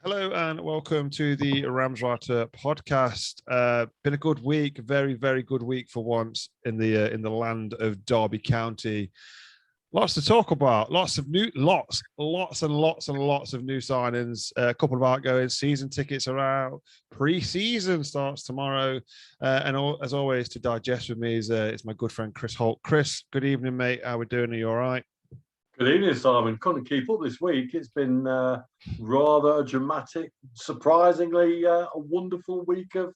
Hello and welcome to the Ramswriter podcast. Been a good week, very, very good week for once in the land of Derby County. Lots to talk about. Lots and lots of new signings. A couple of outgoings. Season tickets are out. Pre-season starts tomorrow. As always, to digest with me is my good friend Chris Holt. Chris, good evening, mate. How we doing? Are you all right? Good evening, Simon. Couldn't keep up this week. It's been rather a dramatic, surprisingly a wonderful week of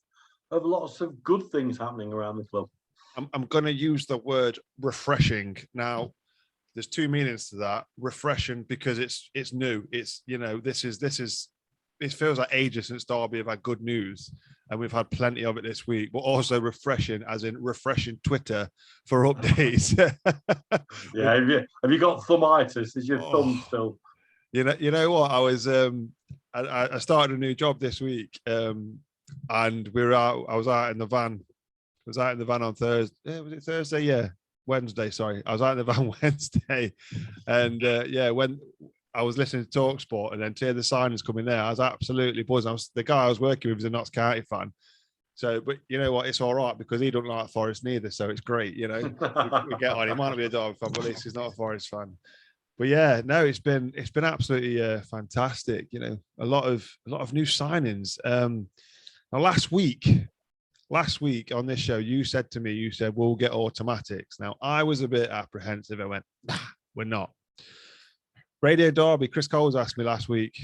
lots of good things happening around the club. I'm going to use the word refreshing now. There's two meanings to that. Refreshing because it's new. It's it feels like ages since Derby have had good news, and we've had plenty of it this week. But also refreshing, as in refreshing Twitter for updates. Yeah, have you got thumbitis? Is your thumb still? You know what? I was I started a new job this week, and we were out. I was out in the van. I was out in the van on Thursday. Was it Thursday? Yeah. Wednesday, sorry. I was out in the van Wednesday, and when I was listening to TalkSport, and then to hear the signings coming there, I was absolutely buzzing. The guy I was working with is a Notts County fan, so but you know what? It's all right because he don't like Forest neither, so it's great. You know, we get on. He might not be a Derby fan, but at least he's not a Forest fan. But yeah, no, it's been absolutely fantastic. You know, a lot of new signings. Now last week on this show, you said we'll get automatics. Now, I was a bit apprehensive. I went, nah, we're not. Radio Derby, Chris Coles asked me last week.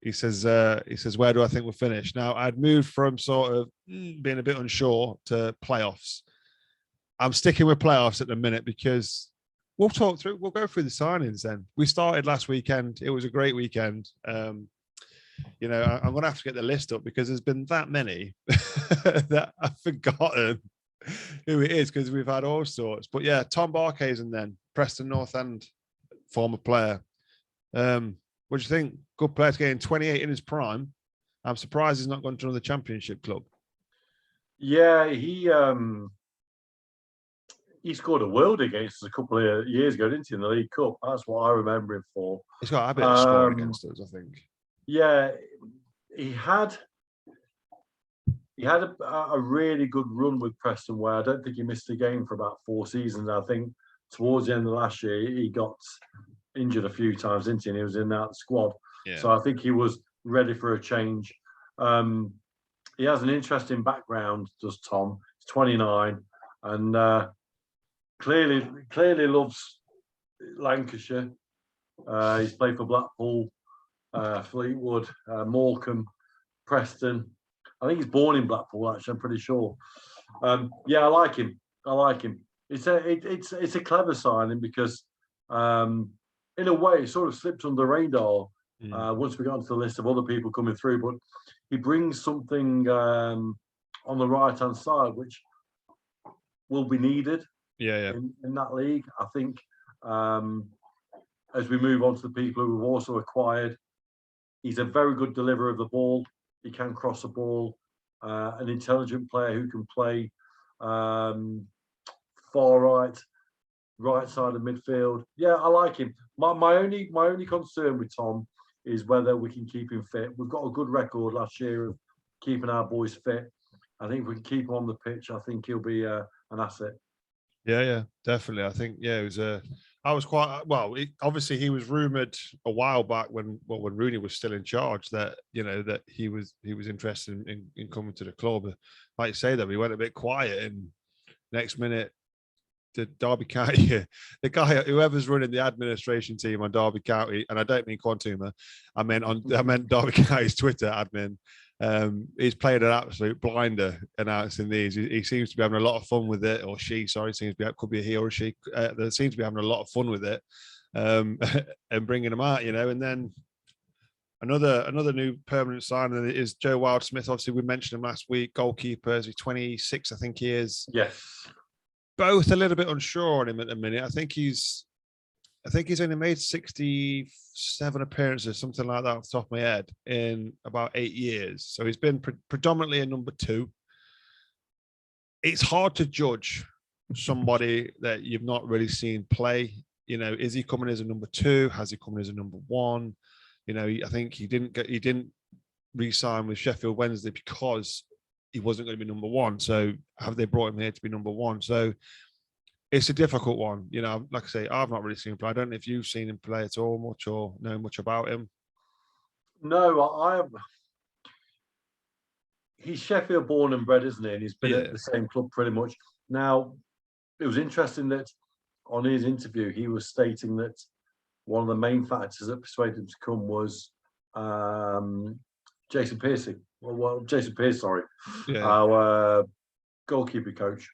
He says, where do I think we'll finish? Now, I'd moved from sort of being a bit unsure to playoffs. I'm sticking with playoffs at the minute because we'll go through the signings then. We started last weekend. It was a great weekend. You know, I'm going to have to get the list up because there's been that many that I've forgotten who it is because we've had all sorts. But yeah, Tom Barkhazen then, Preston North End, former player. What do you think? Good player to getting 28 in his prime. I'm surprised he's not gone to another championship club. Yeah, he scored a world against us a couple of years ago, didn't he, in the League Cup? That's what I remember him for. He's got a habit of scoring against us, I think. Yeah, he had a really good run with Preston where I don't think he missed a game for about 4 seasons. I think towards the end of last year he got injured a few times, didn't he? And he was in and out of the squad. Yeah. So I think he was ready for a change. He has an interesting background, does Tom. He's 29 and clearly loves Lancashire. He's played for Blackpool, Fleetwood, Morecambe, Preston. I think he's born in Blackpool, actually. I'm pretty sure. Yeah, I like him. It's a clever signing because, in a way, it sort of slipped under the radar once we got onto the list of other people coming through. But he brings something on the right hand side which will be needed. In that league. I think as we move on to the people who we've also acquired. He's a very good deliverer of the ball. He can cross the ball. An intelligent player who can play far right side of midfield. Yeah, I like him. My only concern with Tom is whether we can keep him fit. We've got a good record last year of keeping our boys fit. I think if we can keep him on the pitch, I think he'll be an asset. Yeah, definitely. I think it was I was quite well. Obviously, he was rumored a while back when Rooney was still in charge that that he was interested in coming to the club. Like you say, that we went a bit quiet, and next minute, the Derby County, the guy whoever's running the administration team on Derby County, and I don't mean Quantuma, I meant Derby County's Twitter admin. He's played an absolute blinder announcing these. He seems to be having a lot of fun with it, or she, sorry, could be a he or a she. They seem to be having a lot of fun with it, and bringing them out, And then another new permanent signing is Joe Wildsmith. Obviously, we mentioned him last week. Goalkeeper, he's 26, I think he is. Yes. Both a little bit unsure on him at the minute. I think he's only made 67 appearances, something like that off the top of my head, in about 8 years. So he's been predominantly a number 2. It's hard to judge somebody that you've not really seen play. Is he coming as a number 2? Has he come as a number 1? I think he didn't re-sign with Sheffield Wednesday because he wasn't going to be number one. So have they brought him here to be number one? So it's a difficult one. You know, like I say, I've not really seen him play. I don't know if you've seen him play at all much or know much about him. No, he's Sheffield born and bred, isn't he? And he's been at the same club pretty much. Now, it was interesting that on his interview, he was stating that one of the main factors that persuaded him to come was Jason Pearce, our goalkeeper coach,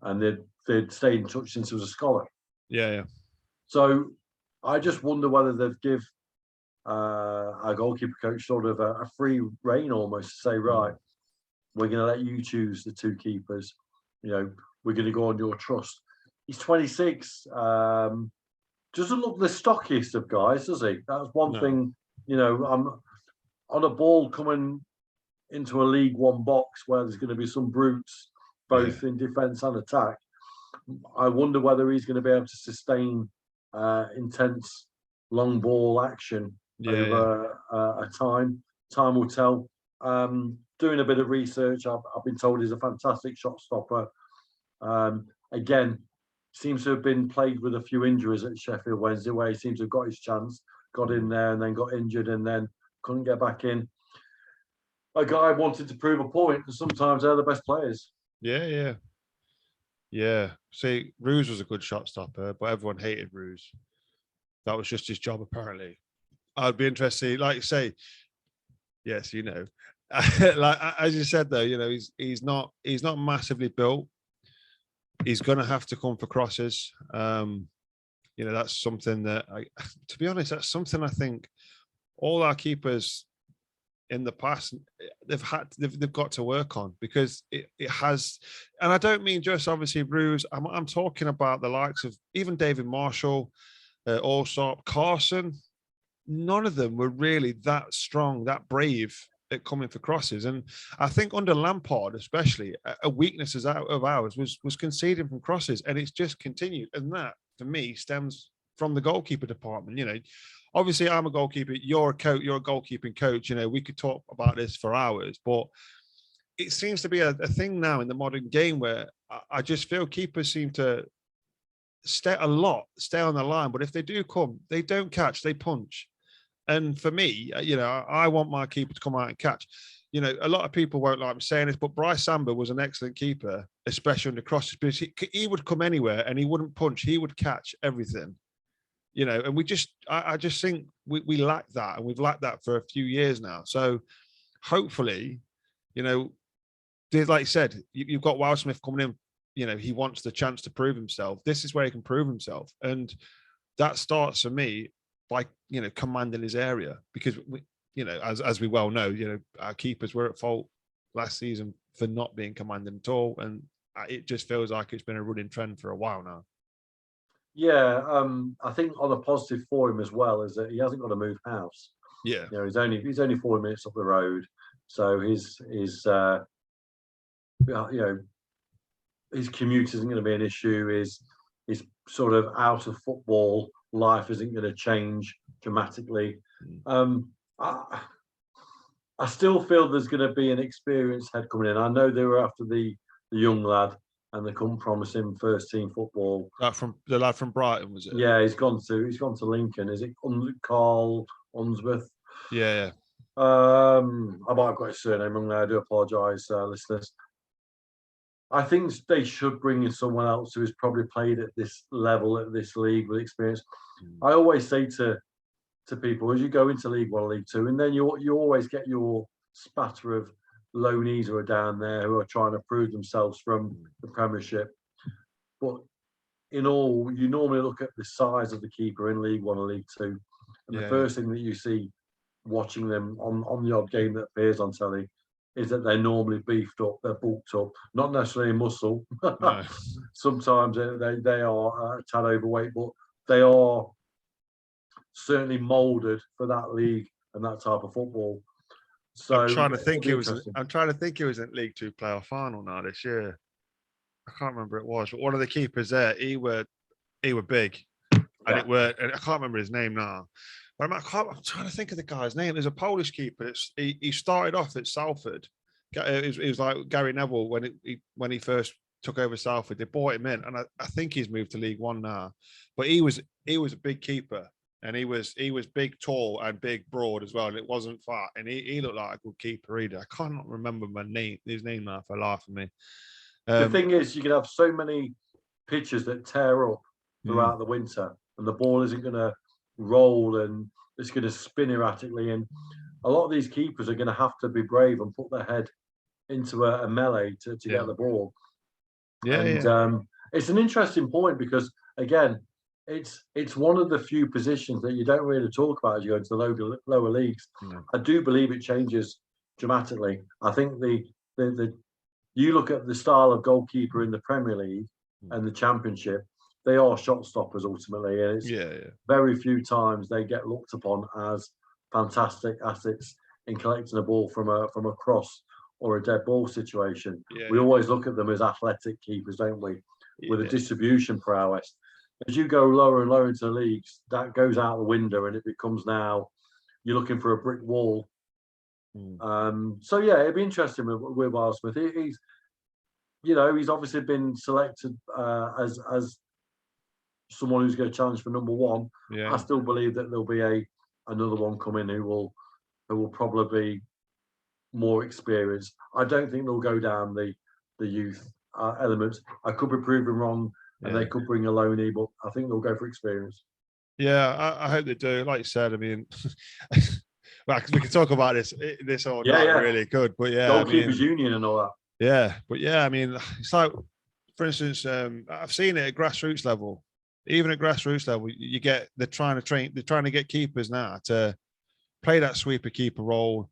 and they'd stayed in touch since he was a scholar. Yeah. So I just wonder whether they'd give our goalkeeper coach sort of a free rein almost to say, right, we're going to let you choose the two keepers. You know, we're going to go on your trust. He's 26. Doesn't look the stockiest of guys, does he? That's one thing. You know, I'm on a ball coming into a League One box where there's going to be some brutes, both in defence and attack. I wonder whether he's going to be able to sustain intense long ball action over a time. Time will tell. Doing a bit of research, I've been told he's a fantastic shot stopper. Again, seems to have been plagued with a few injuries at Sheffield Wednesday, where he seems to have got his chance, got in there and then got injured and then couldn't get back in. A guy wanted to prove a point, and sometimes they're the best players. Yeah. See, Roos was a good shot stopper, but everyone hated Roos. That was just his job, apparently. I'd be interested, like you say, yes, you know. Like as you said, though, you know, he's not massively built. He's going to have to come for crosses. You know, that's something that, to be honest, that's something I think all our keepers in the past they've got to work on, because it has, and I don't mean just obviously Roos. I'm talking about the likes of even David Marshall, Allsop, Carson. None of them were really that strong, that brave at coming for crosses. And I think under Lampard, especially, a weakness of ours was conceding from crosses, and it's just continued. And that, for me, stems from the goalkeeper department. You know, obviously I'm a goalkeeper, you're a coach, you're a goalkeeping coach. You know, we could talk about this for hours, but it seems to be a thing now in the modern game where I just feel keepers seem to stay on the line, but if they do come, they don't catch, they punch. And for me, you know, I want my keeper to come out and catch. You know, a lot of people won't like me saying this, but Bryce Samba was an excellent keeper, especially under crosses, because he would come anywhere and he wouldn't punch. He would catch everything, you know, and I just think we lack that, and we've lacked that for a few years now. So hopefully, you know, like you said, you've got Wildsmith coming in, you know, he wants the chance to prove himself. This is where he can prove himself. And that starts for me by, you know, commanding his area, because we, you know, as we well know, you know, our keepers were at fault last season for not being commanding at all, and it just feels like it's been a running trend for a while now. Yeah, I think on a positive for him as well is that he hasn't got to move house. Yeah, you know, he's only 4 minutes up the road, so his you know, his commute isn't going to be an issue. His sort of out of football life isn't going to change dramatically. I still feel there's going to be an experienced head coming in. I know they were after the young lad, and they couldn't promise him first team football. The lad from Brighton, was it? Yeah, he's gone to Lincoln. Is it Carl Unsworth? Yeah. I might have got his surname wrong there. I do apologise, listeners. I think they should bring in someone else who has probably played at this level, at this league, with experience. I always say to people, as you go into League One, League Two, and then you always get your spatter of loanees who are down there who are trying to prove themselves from the Premiership. But in all, you normally look at the size of the keeper in League One or League Two, and the first thing that you see watching them on the odd game that appears on telly is that they're normally beefed up, they're bulked up, not necessarily in muscle. No. Sometimes they are a tad overweight, but they are certainly moulded for that league and that type of football. So I'm trying to think it was in League Two playoff final now this year. I can't remember it was, but one of the keepers there, he were big, and I can't remember his name now. I'm trying to think of the guy's name. There's a Polish keeper. He started off at Salford. It was like Gary Neville when he first took over Salford. They bought him in, and I think he's moved to League One now. But he was a big keeper, and he was big, tall, and big, broad as well. And it wasn't fat, and he looked like a good keeper either. I can't remember his name now for laughing me. The thing is, you can have so many pitches that tear up throughout the winter, and the ball isn't going to roll, and it's going to spin erratically. And a lot of these keepers are going to have to be brave and put their head into a melee to get the ball. It's an interesting point because, again, it's one of the few positions that you don't really talk about as you go into the lower leagues. I do believe it changes dramatically. I think you look at the style of goalkeeper in the Premier League and the Championship, they are shot stoppers ultimately, and it's very few times they get looked upon as fantastic assets in collecting a ball from a cross or a dead ball situation. We always look at them as athletic keepers, don't we? With a distribution prowess. As you go lower and lower into the leagues, that goes out the window, and it becomes now you're looking for a brick wall. So yeah, it'd be interesting with Wildsmith. He's obviously been selected as someone who's going to challenge for number one. I still believe that there'll be another one coming who will probably be more experienced. I don't think they'll go down the youth elements. I could be proven wrong, and they could bring a loanee, but I think they'll go for experience. Yeah, I hope they do. Like you said, I mean, well, we can talk about this all night. Really good, but Goalkeepers Union and all that. Yeah, but I mean, it's like, for instance, I've seen it at grassroots level. Even at grassroots level, they're trying to get keepers now to play that sweeper keeper role,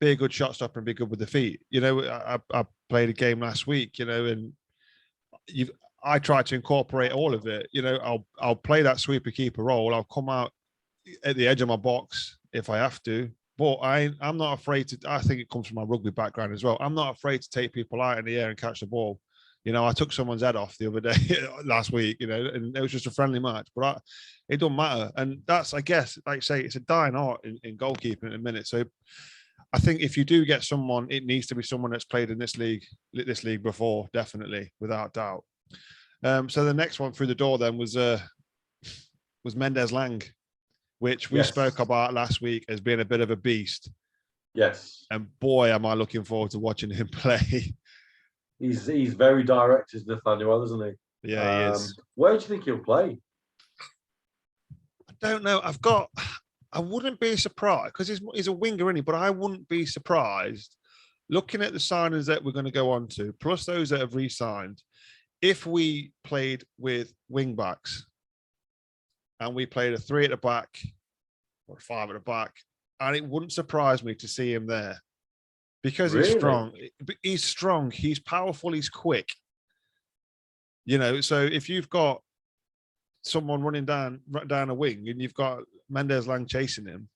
be a good shot stopper and be good with the feet. I played a game last week, and I try to incorporate all of it. I'll play that sweeper keeper role. I'll come out at the edge of my box if I have to, but I'm not afraid to. I think it comes from my rugby background as well. I'm not afraid to take people out in the air and catch the ball. I took someone's head off the other day last week, and it was just a friendly match, but it don't matter. And that's, I guess, like I say, it's a dying art in goalkeeping in a minute. So I think if you do get someone, it needs to be someone that's played in this league before, definitely, without doubt. So the next one through the door then was Mendes Lang, which we spoke about last week as being a bit of a beast. Yes. And boy, am I looking forward to watching him play. He's very direct, is Nathaniel, isn't he? Yeah, he is. Where do you think he'll play? I don't know. I wouldn't be surprised because he's a winger, isn't he? But I wouldn't be surprised looking at the signings that we're going to go on to, plus those that have re-signed. If we played with wing backs and we played a 3 at the back or a 5 at the back, and it wouldn't surprise me to see him there because he's strong. He's strong. He's powerful. He's quick. So if you've got someone running down a wing and you've got Mendes Lang chasing him,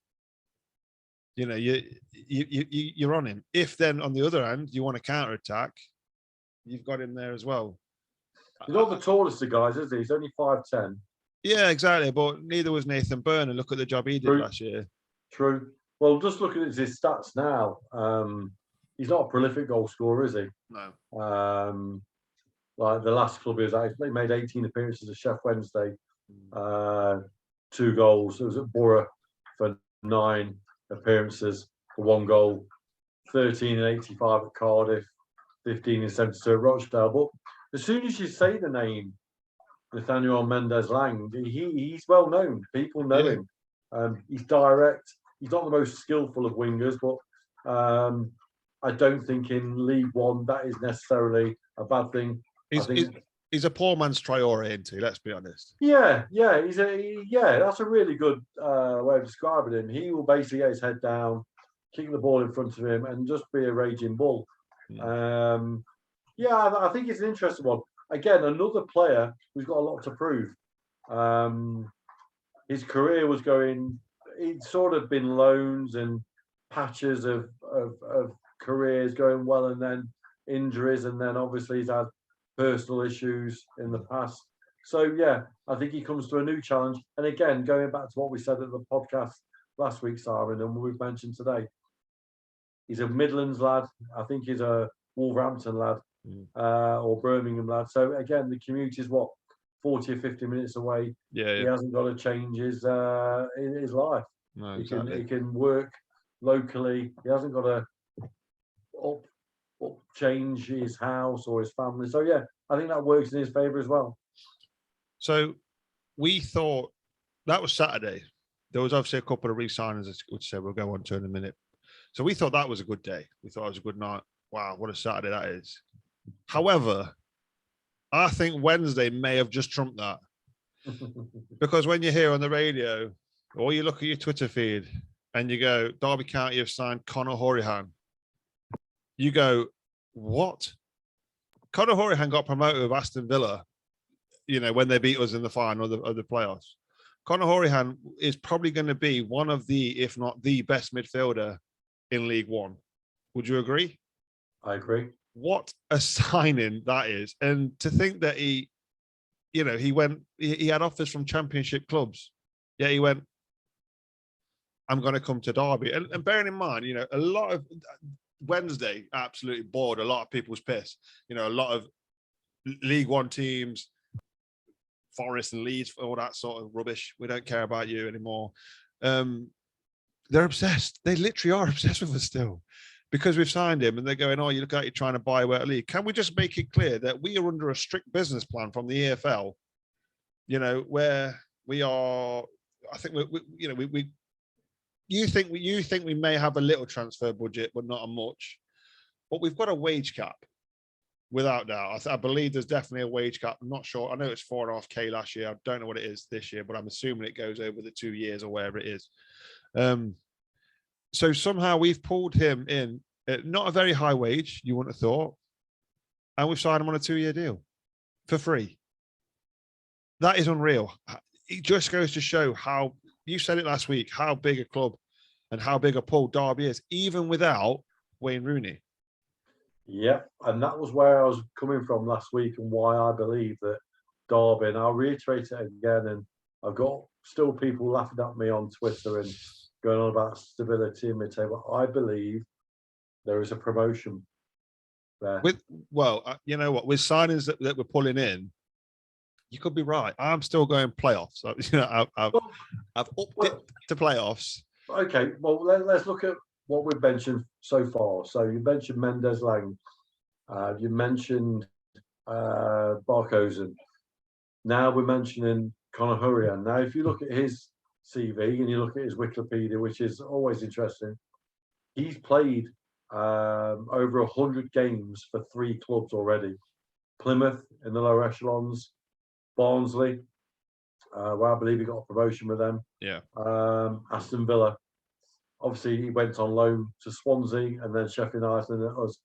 you're on him. If then on the other hand you want to counter attack, you've got him there as well. He's not the tallest of guys, is he? He's only 5'10". Yeah, exactly. But neither was Nathan Byrne, and look at the job he did last year. True. Well, just looking at his stats now, he's not a prolific goal scorer, is he? No. Like the last club he was at, he made 18 appearances at Sheff Wednesday, 2 goals. It was at Borough for 9 appearances for 1 goal, 13 and 85 at Cardiff, 15 and 72 at Rochdale. But as soon as you say the name Nathaniel Mendes Lang, he's well known. People know him. He's direct. He's not the most skillful of wingers, but I don't think in League One that is necessarily a bad thing. He's a poor man's Traore, isn't he? Let's be honest. Yeah. That's a really good way of describing him. He will basically get his head down, kick the ball in front of him, and just be a raging bull. I think it's an interesting one. Again, another player who's got a lot to prove. His career was going. He'd sort of been loans and patches of careers going well, and then injuries, and then obviously he's had personal issues in the past. So yeah, I think he comes to a new challenge. And again, going back to what we said at the podcast last week, Simon, and we've mentioned today, he's a Midlands lad. I think he's a Wolverhampton lad or Birmingham lad. So again, the commute is what, 40 or 50 minutes away. Yeah. He hasn't got to change his life. No, He can work locally. He hasn't got to change his house or his family. So yeah, I think that works in his favour as well. So we thought that was Saturday. There was obviously a couple of re-signings, which said we'll go on to in a minute. So we thought that was a good day. We thought it was a good night. Wow, what a Saturday that is. However, I think Wednesday may have just trumped that. Because when you hear on the radio or you look at your Twitter feed and you go, Derby County have signed Conor Hourihane, you go, what? Conor Hourihane got promoted with Aston Villa, when they beat us in the final of the playoffs. Conor Hourihane is probably going to be one of the, if not the best midfielder in League One. Would you agree? I agree. What a signing that is. And to think that he had offers from championship clubs. Yeah, he went, I'm going to come to Derby. And bearing in mind, a lot of Wednesday absolutely bored a lot of people's piss. A lot of League One teams, Forest and Leeds, all that sort of rubbish. We don't care about you anymore. They're obsessed. They literally are obsessed with us still because we've signed him and they're going, oh, you look like you're trying to buy away a league. Can we just make it clear that we are under a strict business plan from the EFL, where we are, I think you think we may have a little transfer budget, but not a much, but we've got a wage cap. Without doubt, I believe there's definitely a wage cap. I'm not sure. I know it's 4.5K last year. I don't know what it is this year, but I'm assuming it goes over the 2 years or wherever it is. So somehow we've pulled him in at not a very high wage, you wouldn't have thought, and we've signed him on a 2-year deal for free. That is unreal. It just goes to show how, you said it last week, how big a club and how big a pull Derby is, even without Wayne Rooney. Yeah, and that was where I was coming from last week and why I believe that Derby, and I'll reiterate it again, and I've got still people laughing at me on Twitter and going on about stability in mid-table. I believe there is a promotion there. You know what? With signings that we're pulling in, you could be right. I'm still going playoffs. I've upped it to playoffs. Okay, well, let's look at what we've mentioned so far. So you mentioned Mendes Lang, you mentioned Barkosen. Now we're mentioning Conor Hourihane. Now, if you look at his CV and you look at his Wikipedia, which is always interesting, he's played over 100 games for 3 clubs already. Plymouth in the lower echelons, Barnsley, where I believe he got a promotion with them. Yeah. Aston Villa. Obviously, he went on loan to Swansea and then Sheffield United and us.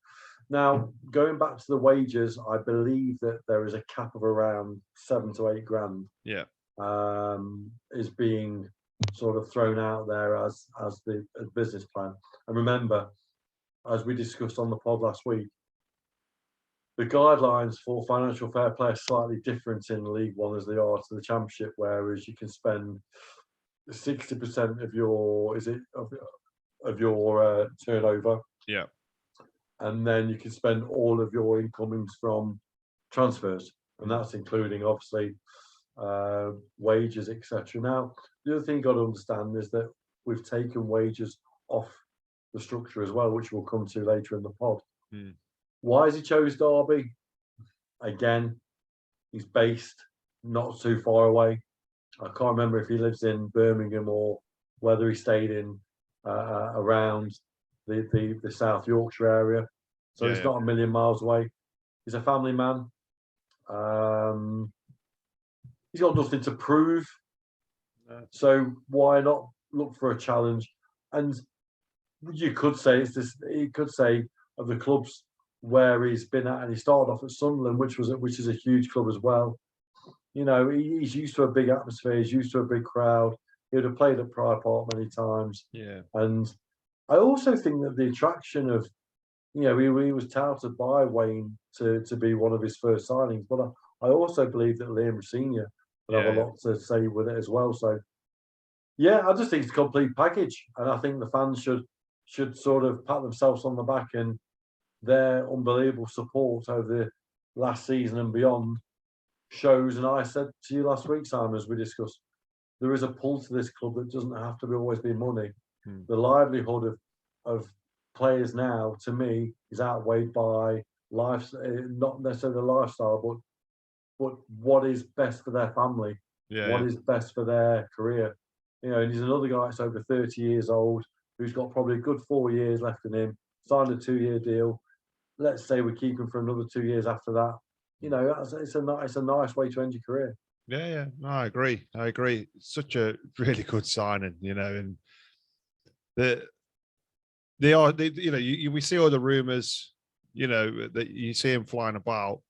Now, going back to the wages, I believe that there is a cap of around 7 to 8 grand. Yeah. Is being sort of thrown out there as the business plan. And remember, as we discussed on the pod last week, the guidelines for financial fair play are slightly different in League One as they are to the Championship, whereas you can spend 60% of your turnover. Yeah. And then you can spend all of your incomings from transfers, and that's including obviously wages, etc. Now, the other thing you've got to understand is that we've taken wages off the structure as well, which we'll come to later in the pod. Why has he chose Derby? Again, he's based not too far away. I can't remember if he lives in Birmingham or whether he stayed in around the South Yorkshire area. So it's not a million miles away. He's a family man. He's got nothing to prove. So why not look for a challenge? And you could say he could say of the clubs where he's been at, and he started off at Sunderland, which is a huge club as well. He's used to a big atmosphere. He's used to a big crowd. He would have played at Pride Park many times. Yeah. And I also think that the attraction of, he was touted by Wayne to be one of his first signings. But I also believe that Liam Senior will have a lot to say with it as well. So, yeah, I just think it's a complete package, and I think the fans should sort of pat themselves on the back, and their unbelievable support over the last season and beyond shows. And I said to you last week, Simon, as we discussed, there is a pull to this club that doesn't have to always be money. The livelihood of players now, to me, is outweighed by life, not necessarily the lifestyle, but what is best for their family, what is best for their career. You know, and he's another guy that's over 30 years old, who's got probably a good 4 years left in him, signed a 2-year deal. Let's say we keep him for another 2 years after that. You know, it's a nice way to end your career. Yeah. No, I agree. It's such a really good signing, you know, and we see all the rumors, you know, that you see him flying about,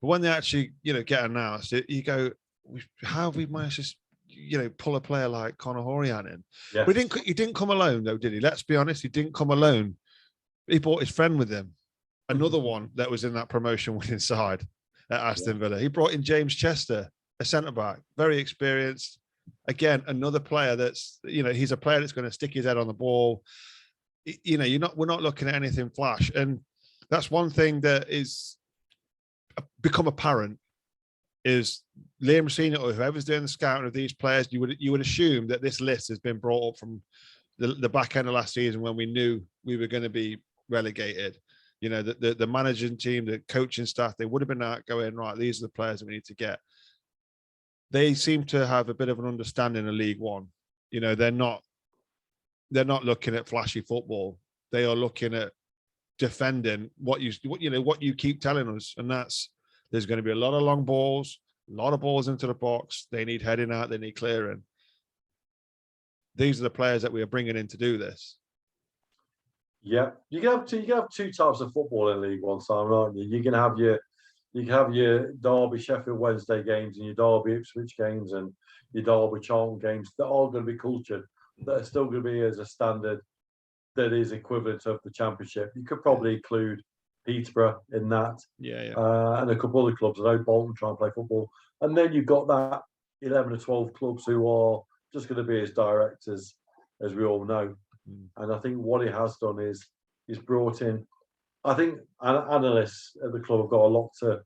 but when they actually, you know, get announced, you go, how have we managed to, you know, pull a player like Conor Hourihan in? Yes. But he didn't come alone though, did he? Let's be honest, he didn't come alone. He brought his friend with him, another one that was in that promotion winning side at Aston Villa. He brought in James Chester, a centre-back, very experienced. Again, another player that's, you know, he's a player that's going to stick his head on the ball. You know, we're not looking at anything flash. And that's one thing that is become apparent is Liam Senior or whoever's doing the scouting of these players, you would assume that this list has been brought up from the back end of last season when we knew we were going to be relegated. You know, the managing team, the coaching staff, they would have been out going, right, these are the players that we need to get. They seem to have a bit of an understanding of League One. You know, they're not looking at flashy football. They are looking at defending what you keep telling us, and that's there's going to be a lot of long balls, a lot of balls into the box. They need heading out, they need clearing. These are the players that we are bringing in to do this. Yeah, you can have two types of football in League One, Simon, aren't you? You can have your Derby Sheffield Wednesday games and your Derby Ipswich games and your Derby Charlton games. They're all going to be cultured. They're still going to be as a standard that is equivalent of the Championship. You could probably include Peterborough in that, and a couple other clubs. I know Bolton try and play football, and then you've got that 11 or 12 clubs who are just going to be as direct as we all know. And I think what he has done is he's brought in. I think analysts at the club have got a lot to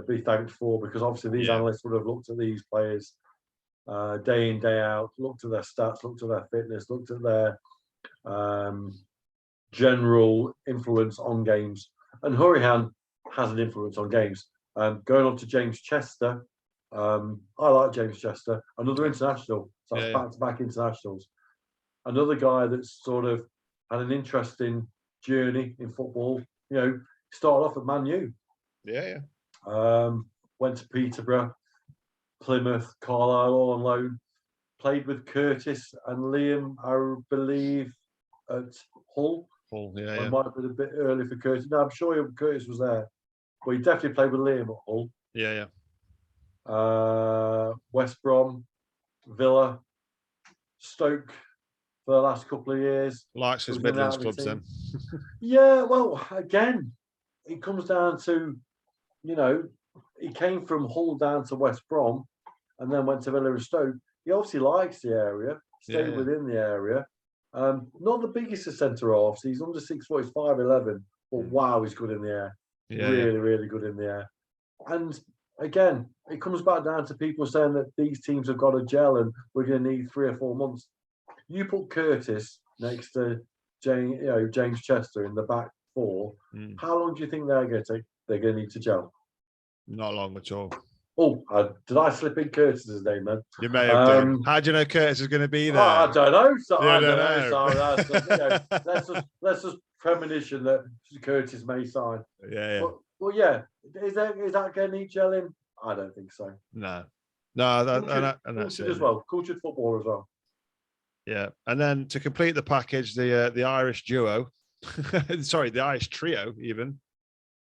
be thanked for, because obviously these analysts would have looked at these players day in, day out, looked at their stats, looked at their fitness, looked at their general influence on games. And Hourihan has an influence on games. Going on to James Chester, I like James Chester, another international, so that's back-to-back internationals. Another guy that's sort of had an interesting journey in football. You know, started off at Man U. Went to Peterborough, Plymouth, Carlisle, all on loan. Played with Curtis and Liam, I believe, at Hull. It might have been a bit early for Curtis. No, I'm sure Curtis was there, but he definitely played with Liam at Hull. West Brom, Villa, Stoke for the last couple of years. Likes his Midlands clubs then. Yeah, well, again, it comes down to, you know, he came from Hull down to West Brom and then went to Villa and Stoke. He obviously likes the area, stayed within the area. Not the biggest of centre-halves. He's under 6 foot, he's 5'11", but wow, he's good in the air. Really good in the air. And again, it comes back down to people saying that these teams have got to gel and we're going to need 3 or 4 months. You put Curtis next to James Chester in the back four. How long do you think they're going to take? They're going to need to gel? Not long at all. Oh, did I slip in Curtis's name then? You may have done. How do you know Curtis is going to be there? I don't know. I don't know. So, let's just premonition that Curtis may sign. But yeah, is that going to need gelling? I don't think so. No, and that's it as well. Cultured football as well. Yeah, and then to complete the package, the Irish duo, sorry, the Irish trio even.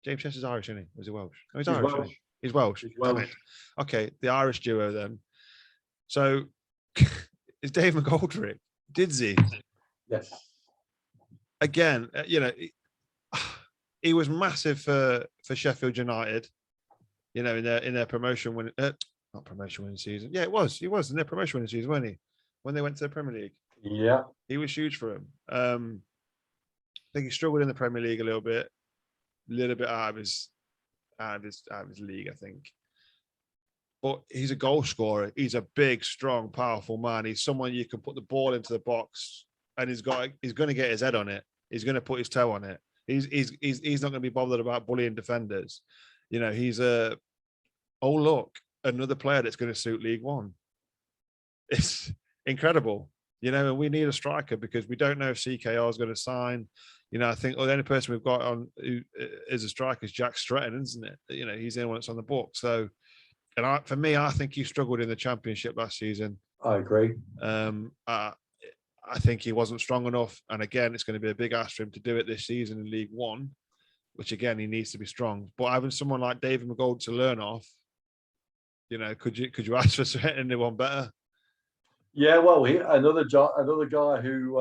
James Chester's Irish, isn't he? Or is he Welsh? No, he's Irish. Welsh. He's Welsh. He's Welsh. Okay, the Irish duo then. So, is Dave McGoldrick? Didsy? Yes. Again, you know, he was massive for Sheffield United. You know, in their promotion win, not promotion winning season. Yeah, he was in their promotion winning season, wasn't he? When they went to the Premier League. Yeah, he was huge for him. I think he struggled in the Premier League a little bit out of his league, I think. But he's a goal scorer. He's a big, strong, powerful man. He's someone you can put the ball into the box, and he's going to get his head on it. He's going to put his toe on it. He's not going to be bothered about bullying defenders. You know, he's look, another player that's going to suit League One. It's incredible. You know, and we need a striker because we don't know if CKR is going to sign. You know, I think the only person we've got on who is a striker is Jack Stretton, isn't it? You know, he's the only one that's on the book. So, and for me, I think he struggled in the Championship last season. I agree. I think he wasn't strong enough. And again, it's going to be a big ask for him to do it this season in League One, which again, he needs to be strong. But having someone like David McGold to learn off, you know, could you ask for anyone better? Yeah, well, another guy who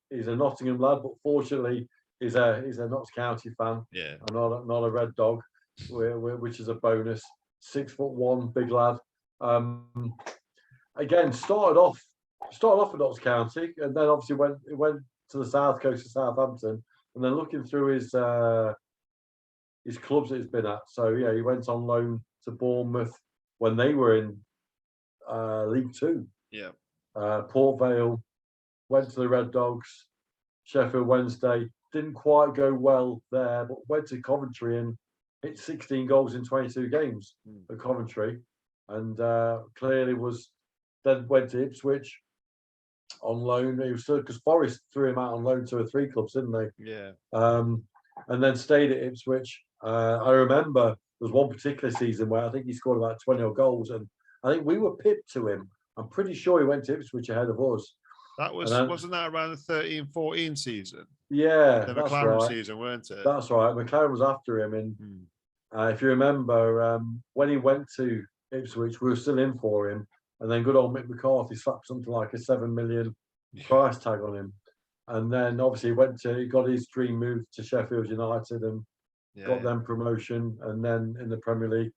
is a Nottingham lad, but fortunately is a Notts County fan. Yeah, not a Red Dog, which is a bonus. 6'1", big lad. Again, started off at Notts County, and then obviously went to the south coast of Southampton, and then looking through his clubs that he's been at. So yeah, he went on loan to Bournemouth when they were in League Two. Yeah. Port Vale, went to the Red Dogs, Sheffield Wednesday, didn't quite go well there, but went to Coventry and hit 16 goals in 22 games at Coventry, and clearly then went to Ipswich on loan. He was because Forest threw him out on loan to 2 or 3 clubs, didn't they? Yeah. And then stayed at Ipswich. I remember there was one particular season where I think he scored about 20 odd goals, and I think we were pipped to him. I'm pretty sure he went to Ipswich ahead of us. That wasn't that around the 13-14 season? Yeah, the that's McLaren right. season, weren't it? That's right. McLaren was after him, and if you remember, when he went to Ipswich, we were still in for him, and then good old Mick McCarthy slapped something like a 7 million price tag on him, and then obviously he got his dream move to Sheffield United and got them promotion, and then in the Premier League.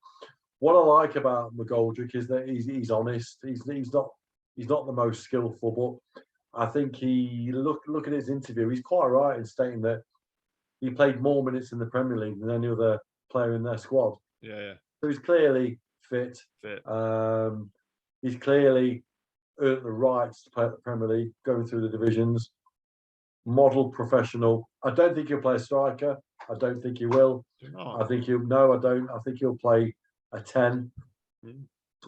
What I like about McGoldrick is that he's honest. He's not the most skillful, but I think he look at his interview. He's quite right in stating that he played more minutes in the Premier League than any other player in their squad. Yeah. So he's clearly fit. He's clearly earned the rights to play at the Premier League, going through the divisions. Model professional. I don't think he'll play a striker. I don't think he will. I think he'll play a 10.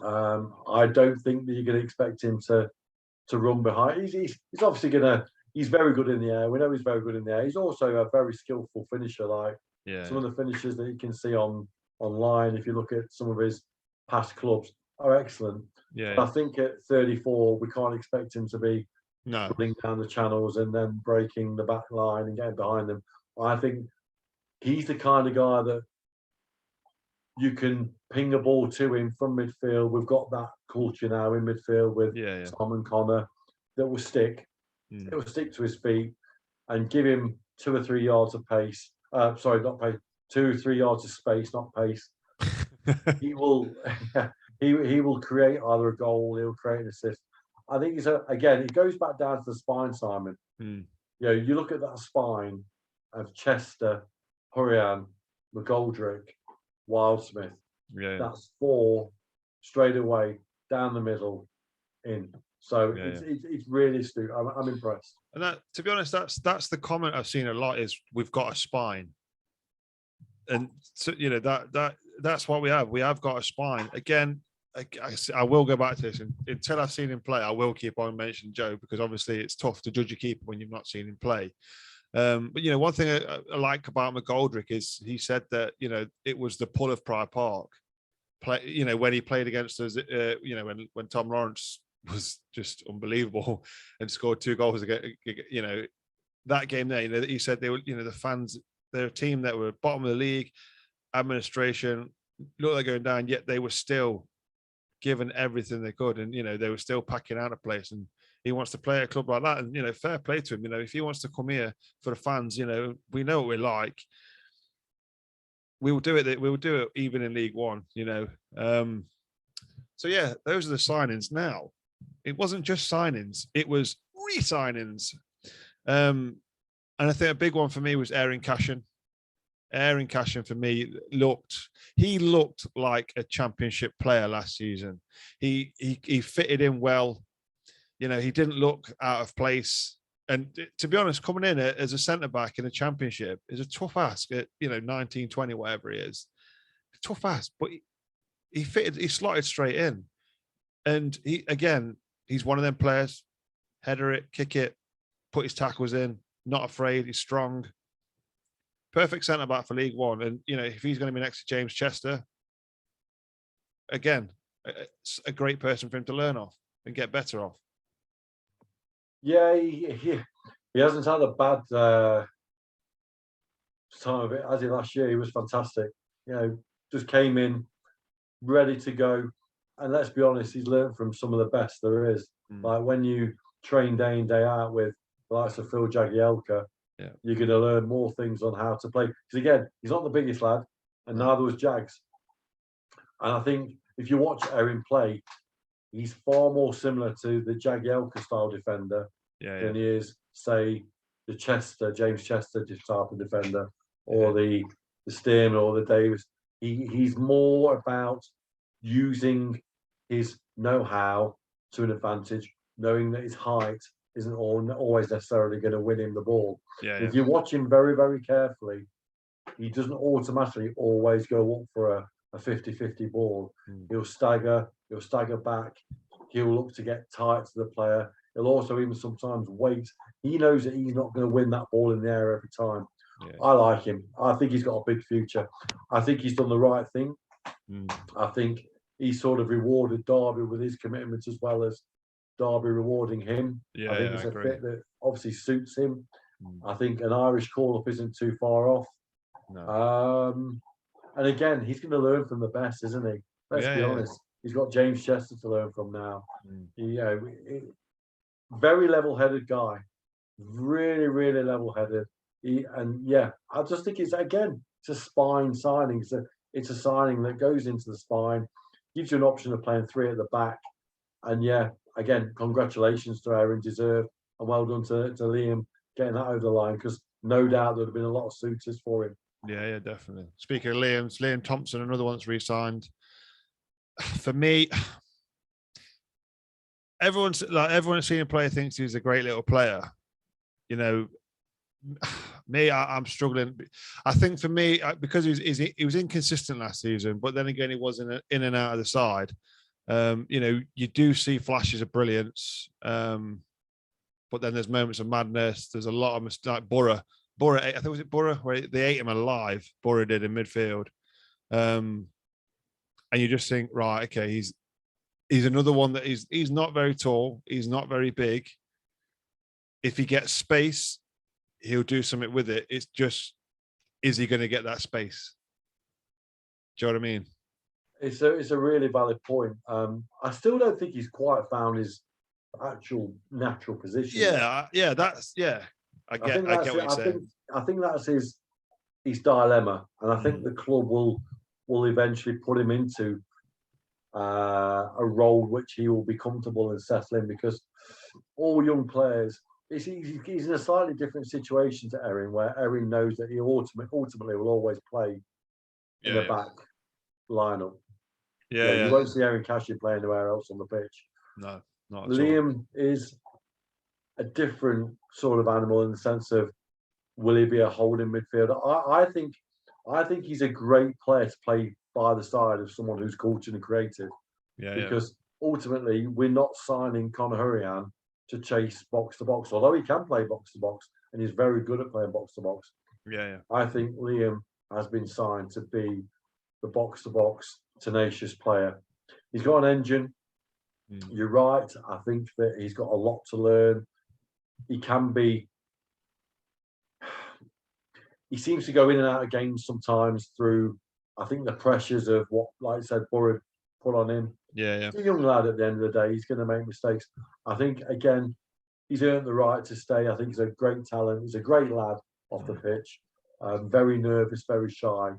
I don't think that you're going to expect him to run behind. He's obviously he's very good in the air. We know he's very good in the air. He's also a very skillful finisher. Like some of the finishes that you can see online, if you look at some of his past clubs, are excellent. Yeah. I think at 34, we can't expect him to be No. running down the channels and then breaking the back line and getting behind them. I think he's the kind of guy that you can ping a ball to him from midfield. We've got that culture now in midfield with Tom and Connor that will stick. It will stick to his feet and give him 2 or 3 yards of pace. Sorry, not pace. 2 or 3 yards of space, not pace. He will create either a goal. He'll create an assist. I think again. It goes back down to the spine, Simon. You know, you look at that spine of Chester, Hurrian, McGoldrick, Wildsmith. Yeah, that's 4 straight away down the middle in. So it's really astute. I'm impressed. And that, to be honest, that's the comment I've seen a lot is we've got a spine, and so, you know that's what we have. We have got a spine. Again, I will go back to this, and until I've seen him play, I will keep on mentioning Joe because obviously it's tough to judge a keeper when you've not seen him play. But you know, one thing I like about McGoldrick is he said that it was the pull of Pride Park, when he played against us. When Tom Lawrence was just unbelievable and scored 2 goals again. That game there. He said they were. The fans. They're a team that were bottom of the league, administration looked like going down, yet they were still given everything they could, and they were still packing out a place. And he wants to play at a club like that, and fair play to him. If he wants to come here for the fans, we know what we like. we will do it. We will do it even in League One, you know. So yeah, those are the signings. Now, it wasn't just signings; it was re-signings. And I think a big one for me was Aaron Cashin. Aaron Cashin for me looked like a championship player last season. He fitted in well. You know, he didn't look out of place. And to be honest, coming in as a centre back in a championship is a tough ask at, 19, 20, whatever he is. Tough ask, but he slotted straight in. And he's one of them players, header it, kick it, put his tackles in, not afraid, he's strong. Perfect centre back for League One. And, if he's going to be next to James Chester, again, it's a great person for him to learn off and get better off. Yeah, he hasn't had a bad time of it, as he last year. He was fantastic. Just came in ready to go. And let's be honest, he's learned from some of the best there is. Like when you train day in, day out with the likes of Phil Jagielka, you're going to learn more things on how to play. Because again, he's not the biggest lad, and neither was Jags. And I think if you watch Erin play, he's far more similar to the Jagielka style defender than he is, say, the James Chester type of defender, or the Stearman or the Davis. He's more about using his know-how to an advantage, knowing that his height isn't always necessarily going to win him the ball. If you watch him very, very carefully, he doesn't automatically always go up for a 50-50 ball. He'll stagger back, he'll look to get tight to the player. He'll also even sometimes wait. He knows that he's not going to win that ball in the air every time. I like him. I think he's got a big future. I think he's done the right thing. I think he sort of rewarded Derby with his commitment as well as Derby rewarding him. I think it's a fit that obviously suits him. I think an Irish call-up isn't too far off. No. And again, he's going to learn from the best, isn't he? Let's be honest. He's got James Chester to learn from now. Very level-headed guy. Really, really level-headed. I just think it's a spine signing. It's a signing that goes into the spine, gives you an option of playing three at the back. And again, congratulations to Aaron, deserved, and well done to Liam getting that over the line, because no doubt there'd have been a lot of suitors for him. Yeah, definitely. Speaking of Liam Thompson, another one that's re-signed. For me, everyone's seen him play thinks he's a great little player. Me, I'm struggling. I think for me, because he was inconsistent last season, but then again, he was in and out of the side. You do see flashes of brilliance, but then there's moments of madness. There's a lot of mistakes. Like Borough, I think was it Borough, where they ate him alive. Borough did in midfield, and you just think, right, okay, he's another one that he's not very tall, he's not very big. If he gets space, he'll do something with it. It's just, is he going to get that space? Do you know what I mean? It's a really valid point. I still don't think he's quite found his actual natural position. I get what you're saying. I think that's his dilemma, and I think the club will eventually put him into a role which he will be comfortable and settle in, because all young players, he's in a slightly different situation to Erin, where Erin knows that he ultimately will always play in the back lineup. You won't see Aaron Cashin play anywhere else on the pitch. No, not at Liam all. is a different sort of animal in the sense of, will he be a holding midfielder? I think he's a great player to play by the side of someone who's cultured and creative. Because ultimately, we're not signing Conor Hurrian to chase box to box, although he can play box to box and he's very good at playing box to box. I think Liam has been signed to be the box to box tenacious player. He's got an engine. You're right. I think that he's got a lot to learn. He seems to go in and out of games sometimes through, I think, the pressures of what, like I said, Borough put on him. He's a young lad at the end of the day. He's going to make mistakes. I think, again, he's earned the right to stay. I think he's a great talent. He's a great lad off the pitch. Very nervous, very shy.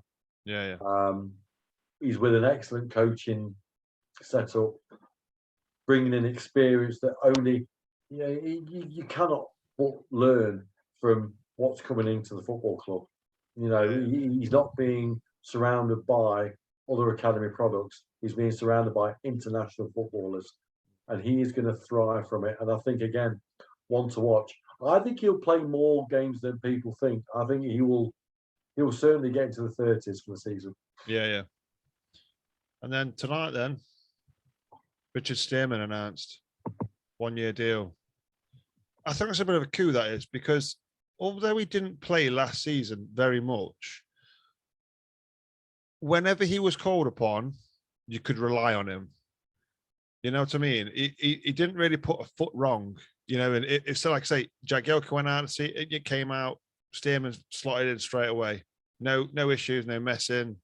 Yeah. He's with an excellent coaching setup, bringing in experience that only you cannot but learn from what's coming into the football club. He's not being surrounded by other academy products. He's being surrounded by international footballers, and he is going to thrive from it. And I think, again, one to watch. I think he'll play more games than people think. I think he will certainly get into the 30s for the season. Yeah. And then tonight, Richard Stearman announced 1-year deal. I think it's a bit of a coup, that is, because although he didn't play last season very much, whenever he was called upon, you could rely on him. You know what I mean? He didn't really put a foot wrong, and it's so, like I say, Jagielka went out, see it came out, Stearman slotted in straight away. No issues, no messing.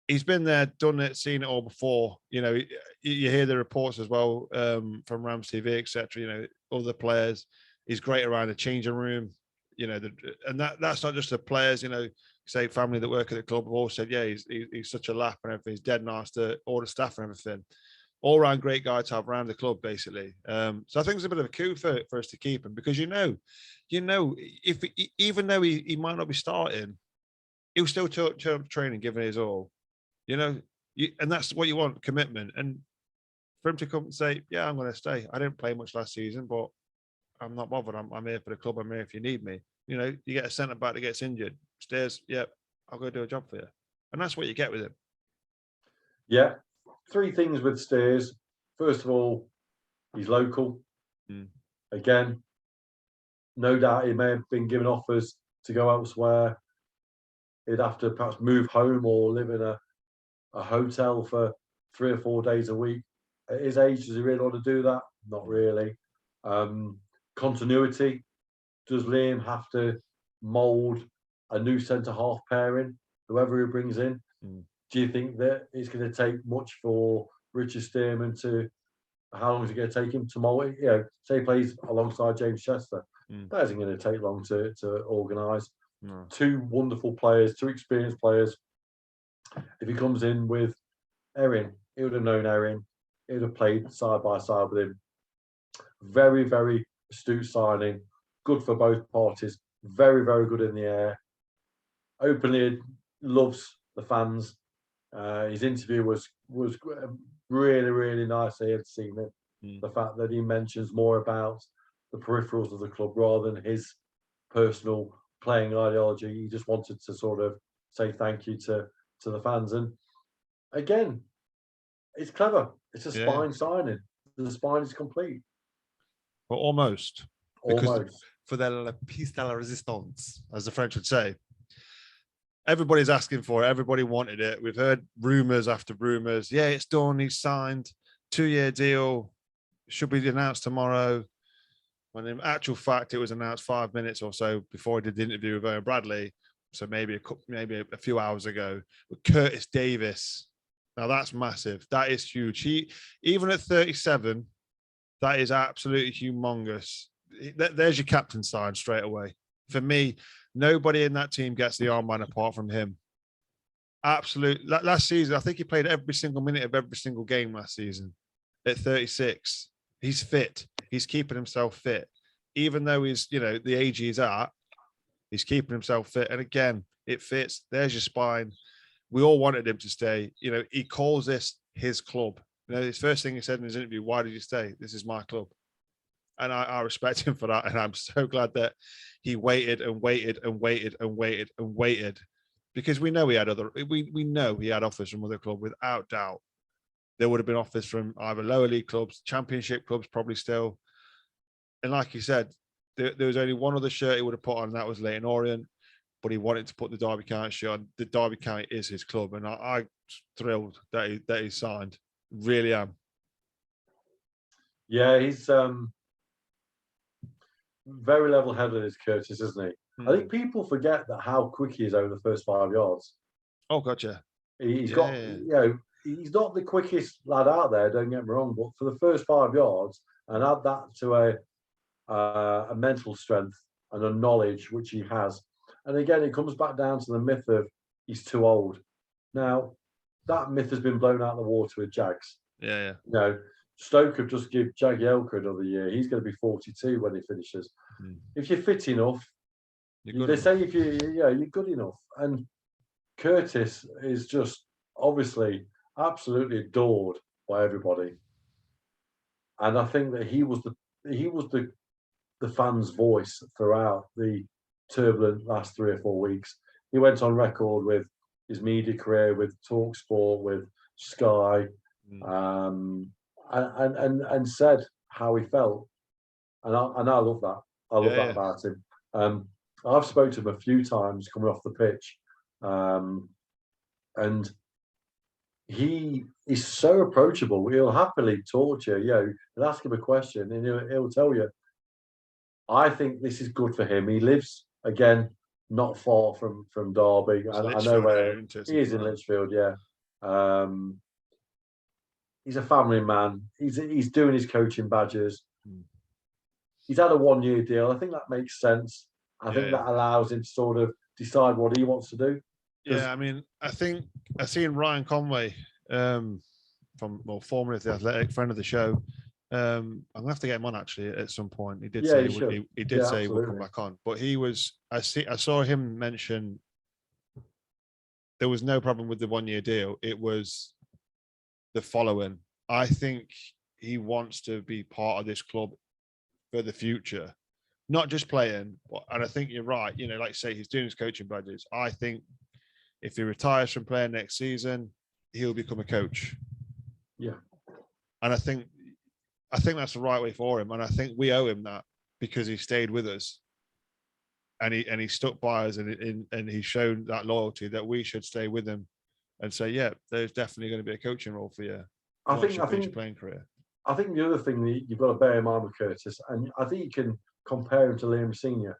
He's been there, done it, seen it all before. You hear the reports as well from Rams TV, etc. Other players. He's great around the changing room. And that's not just the players. Say family that work at the club have all said, yeah, he's such a laugh and everything. He's dead nice to all the staff and everything. All round great guy to have around the club, basically. So I think it's a bit of a coup for us to keep him, because if even though he might not be starting, he'll still turn up to training, giving his all. And that's what you want, commitment. And for him to come and say, yeah, I'm going to stay. I didn't play much last season, but I'm not bothered. I'm here for the club. I'm here if you need me. You get a centre back that gets injured, stays, yep, I'll go do a job for you. And that's what you get with him. Yeah. 3 things with Steers. First of all, he's local. Again, no doubt he may have been given offers to go elsewhere. He'd have to perhaps move home or live in a hotel for 3 or 4 days a week. At his age, does he really want to do that? Not really. Continuity. Does Liam have to mould a new centre-half pairing, whoever he brings in? Do you think that it's going to take much for Richard Stearman to, how long is it going to take him to mould? Say he plays alongside James Chester. That isn't going to take long to organise. No. 2 wonderful players, 2 experienced players. If he comes in with Erin, he would have known Erin. He would have played side by side with him. Very, very astute signing. Good for both parties. Very, very good in the air. Openly loves the fans. His interview was really, really nice. I had seen it. The fact that he mentions more about the peripherals of the club rather than his personal playing ideology. He just wanted to sort of say thank you to the fans. And again, it's clever. It's a spine signing. The spine is complete. Well, almost. Almost. For the piece de la résistance, as the French would say. Everybody's asking for it. Everybody wanted it. We've heard rumours after rumours. Yeah, it's done. He's signed. 2-year deal. Should be announced tomorrow. When in actual fact, it was announced 5 minutes or so before I did the interview with Owen Bradley. So maybe a few hours ago. With Curtis Davis. Now that's massive. That is huge. He, even at 37, that is absolutely humongous. There's your captain sign straight away. For me, nobody in that team gets the armband apart from him. Absolute. Last season, I think he played every single minute of every single game last season. At 36, he's fit. He's keeping himself fit. Even though he's, the age he's at, he's keeping himself fit. And again, it fits. There's your spine. We all wanted him to stay. He calls this his club. His first thing he said in his interview, why did you stay? This is my club. And I respect him for that. And I'm so glad that he waited and waited and waited and waited and waited, because we know he had we know he had offers from other clubs without doubt. There would have been offers from either lower league clubs, championship clubs, probably still. And like you said, there was only one other shirt he would have put on, and that was Leyton Orient. But he wanted to put the Derby County shirt on. The Derby County is his club, and I'm thrilled that he signed. Really am. Yeah, he's very level-headed, is Curtis, isn't he? I think people forget that how quick he is over the first 5 yards. Oh, gotcha. He's he's not the quickest lad out there, don't get me wrong, but for the first 5 yards, and add that to a mental strength and a knowledge which he has. And again, it comes back down to the myth of he's too old. Now, that myth has been blown out of the water with Jags. Yeah. You know, Stoke have just give Jagielka another year. He's going to be 42 when he finishes. If you're fit enough, say if you're good enough. And Curtis is just obviously absolutely adored by everybody. And I think that he was the fans' voice throughout the turbulent last 3 or 4 weeks. He went on record with his media career, with TalkSport, with Sky, and said how he felt, and I love that. I love that about him. I've spoken to him a few times coming off the pitch, and he is so approachable. He'll happily talk to you. You'll ask him a question, and he'll tell you. I think this is good for him. He lives again not far from Derby. I know where he is in Lichfield. Yeah, he's a family man. He's doing his coaching badges. He's had a 1-year deal. I think that makes sense. I think that allows him to sort of decide what he wants to do. Yeah, I mean, I think I've seen Ryan Conway formerly of the Athletic, friend of the show. I'm gonna have to get him on actually at some point. He did say he did say he would come back on, but I saw him mention there was no problem with the 1-year deal. It was the following. I think he wants to be part of this club for the future, not just playing. And I think you're right. You know, like you say, he's doing his coaching badges. I think if he retires from playing next season, he'll become a coach. Yeah. And I think that's the right way for him. And I think we owe him that because he stayed with us and he stuck by us and he's shown that loyalty that we should stay with him and say, yeah, there's definitely going to be a coaching role for you. I think your playing career. I think the other thing that you've got to bear in mind with Curtis, and I think you can compare him to Liam Senior.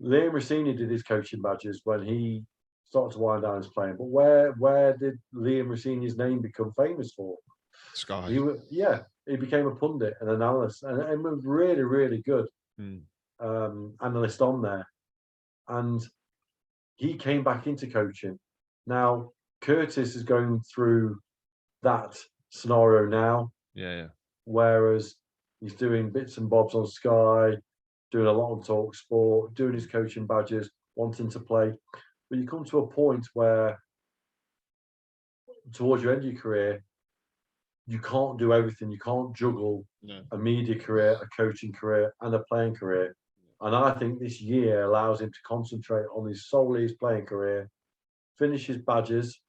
Liam Senior did his coaching badges when he started to wind down his playing. But where did Liam Senior's name become famous for? Sky. He became a pundit and an analyst, and was really, really good analyst on there. And he came back into coaching. Now, Curtis is going through that scenario now. Yeah. Whereas he's doing bits and bobs on Sky, doing a lot on TalkSport, doing his coaching badges, wanting to play. But you come to a point where, towards your end of your career, you can't do everything. You can't juggle a media career, a coaching career, and a playing career. And I think this year allows him to concentrate on solely his playing career, finish his badges,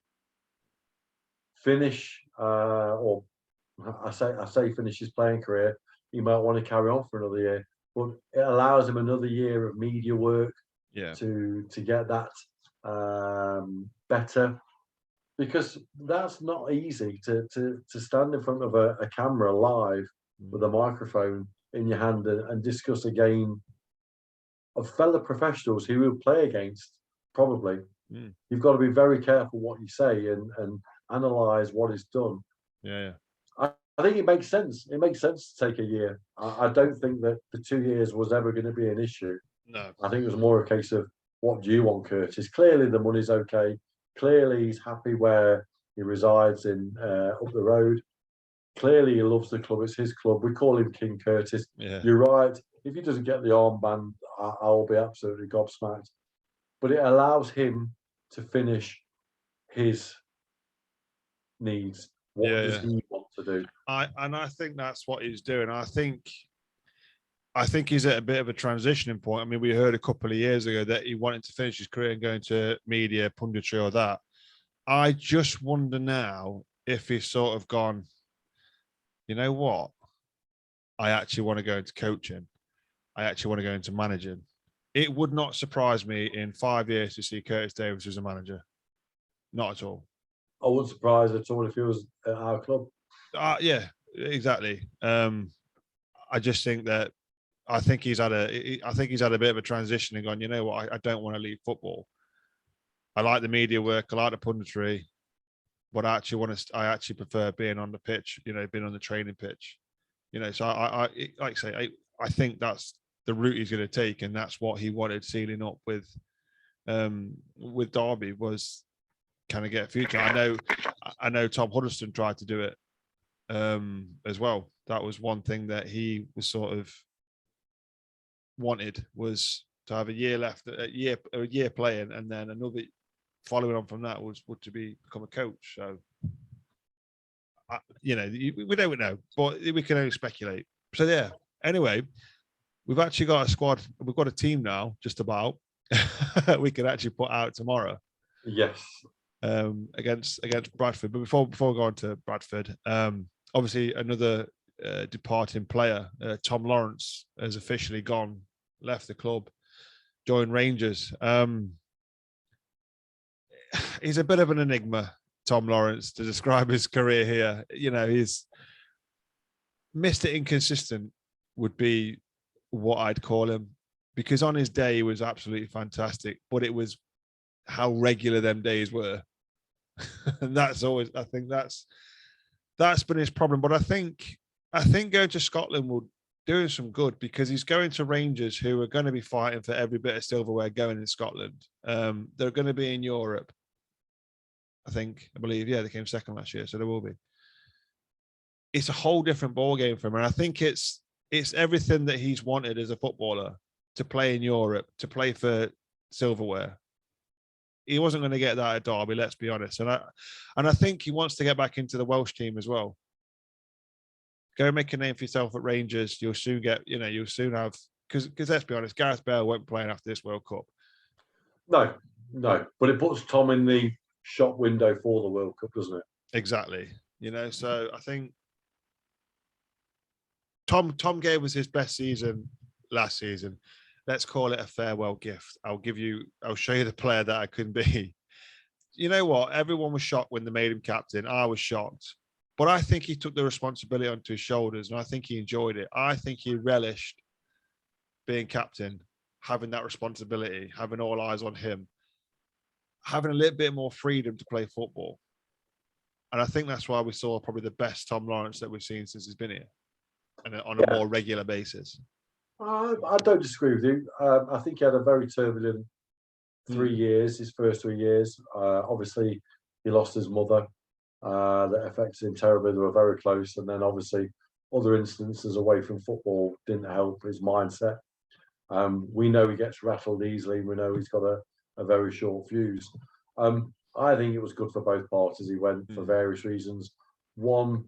or I say finish his playing career. He might want to carry on for another year, but it allows him another year of media work to get that better, because that's not easy to stand in front of a camera live with a microphone in your hand and discuss a game of fellow professionals who will play against probably. You've got to be very careful what you say and analyze what is done. I think it makes sense. It makes sense to take a year. I don't think that the 2 years was ever going to be an issue. No. I think it was more a case of, what do you want, Curtis? Clearly the money's okay. Clearly he's happy where he resides in up the road. Clearly he loves the club. It's his club. We call him King Curtis. Yeah. You're right. If he doesn't get the armband, I'll be absolutely gobsmacked. But it allows him to finish his needs. What does he want to do? I think that's what he's doing. I think he's at a bit of a transitioning point. I mean, we heard a couple of years ago that he wanted to finish his career and go into media, punditry or that. I just wonder now if he's sort of gone, you know what? I actually want to go into coaching. I actually want to go into managing. It would not surprise me in 5 years to see Curtis Davies as a manager. Not at all. I wouldn't surprise at all if he was at our club. Yeah, exactly. I just think that I think he's had a bit of a transition and gone, you know what, I don't want to leave football. I like the media work, I like the punditry, but I actually prefer being on the pitch, being on the training pitch. So I like I say, I think that's the route he's going to take, and that's what he wanted sealing up with Derby was kind of get a future. I know Tom Huddleston tried to do it as well. That was one thing that he was sort of wanted, was to have a year left, a year playing, and then another following on from that was to become a coach. So, we don't know, but we can only speculate. So yeah. Anyway, we've actually got a squad. We've got a team now, just about. We can actually put out tomorrow. Yes. Against Bradford. But before we go on to Bradford, obviously another departing player, Tom Lawrence, has officially left the club, joined Rangers. He's a bit of an enigma, Tom Lawrence, to describe his career here. He's Mr. Inconsistent would be what I'd call him, because on his day he was absolutely fantastic, but it was how regular them days were. And that's always, I think that's been his problem. But I think going to Scotland will do him some good, because he's going to Rangers, who are going to be fighting for every bit of silverware going in Scotland. They're going to be in Europe, I believe. Yeah, they came second last year, so they will be. It's a whole different ball game for him, and I think it's everything that he's wanted as a footballer, to play in Europe, to play for silverware. He wasn't going to get that at Derby, let's be honest. And I think he wants to get back into the Welsh team as well. Go make a name for yourself at Rangers. You'll soon get, you'll soon have, because let's be honest, Gareth Bale won't be playing after this World Cup. No. But it puts Tom in the shop window for the World Cup, doesn't it? Exactly. So I think Tom gave us his best season last season. Let's call it a farewell gift. I'll show you the player that I couldn't be. You know what? Everyone was shocked when they made him captain. I was shocked. But I think he took the responsibility onto his shoulders, and I think he enjoyed it. I think he relished being captain, having that responsibility, having all eyes on him, having a little bit more freedom to play football. And I think that's why we saw probably the best Tom Lawrence that we've seen since he's been here, and on a more regular basis. I don't disagree with you. I think he had a very turbulent 3 years, his first 3 years. Obviously, he lost his mother. That affected him terribly. They were very close. And then obviously other instances away from football didn't help his mindset. We know he gets rattled easily. We know he's got a very short fuse. I think it was good for both parties. He went for various reasons. One,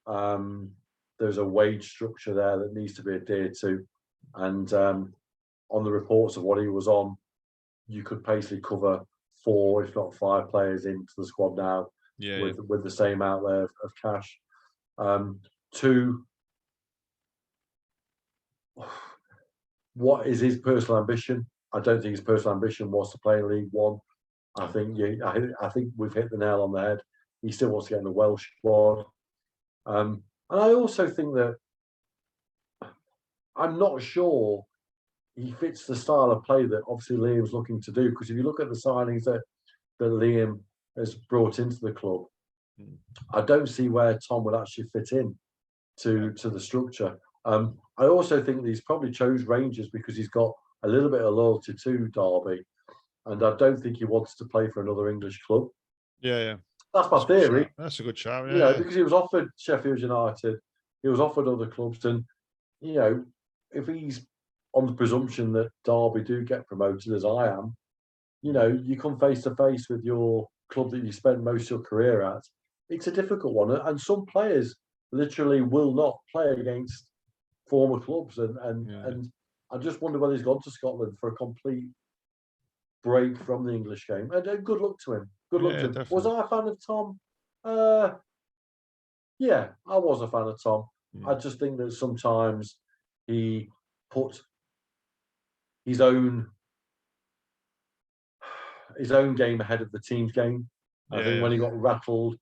there's a wage structure there that needs to be adhered to. And on the reports of what he was on, you could basically cover 4, if not 5 players into the squad now with the same outlay of cash. 2, what is his personal ambition? I don't think his personal ambition was to play in League One. I think we've hit the nail on the head. He still wants to get in the Welsh squad. And I also think that I'm not sure he fits the style of play that obviously Liam's looking to do. Because if you look at the signings that Liam has brought into the club, I don't see where Tom would actually fit in to the structure. I also think that he's probably chose Rangers because he's got a little bit of loyalty to Derby, and I don't think he wants to play for another English club. Yeah. That's my theory. That's a good shout. Yeah. Because he was offered Sheffield United, he was offered other clubs, and if he's on the presumption that Derby do get promoted, as I am, you come face to face with your club that you spent most of your career at. It's a difficult one, and some players literally will not play against former clubs, and I just wonder whether he's gone to Scotland for a complete break from the English game. And good luck to him. Good luck to him. Definitely. Was I a fan of Tom? Yeah, I was a fan of Tom. I just think that sometimes he put his own game ahead of the team's game. I think when he got rattled,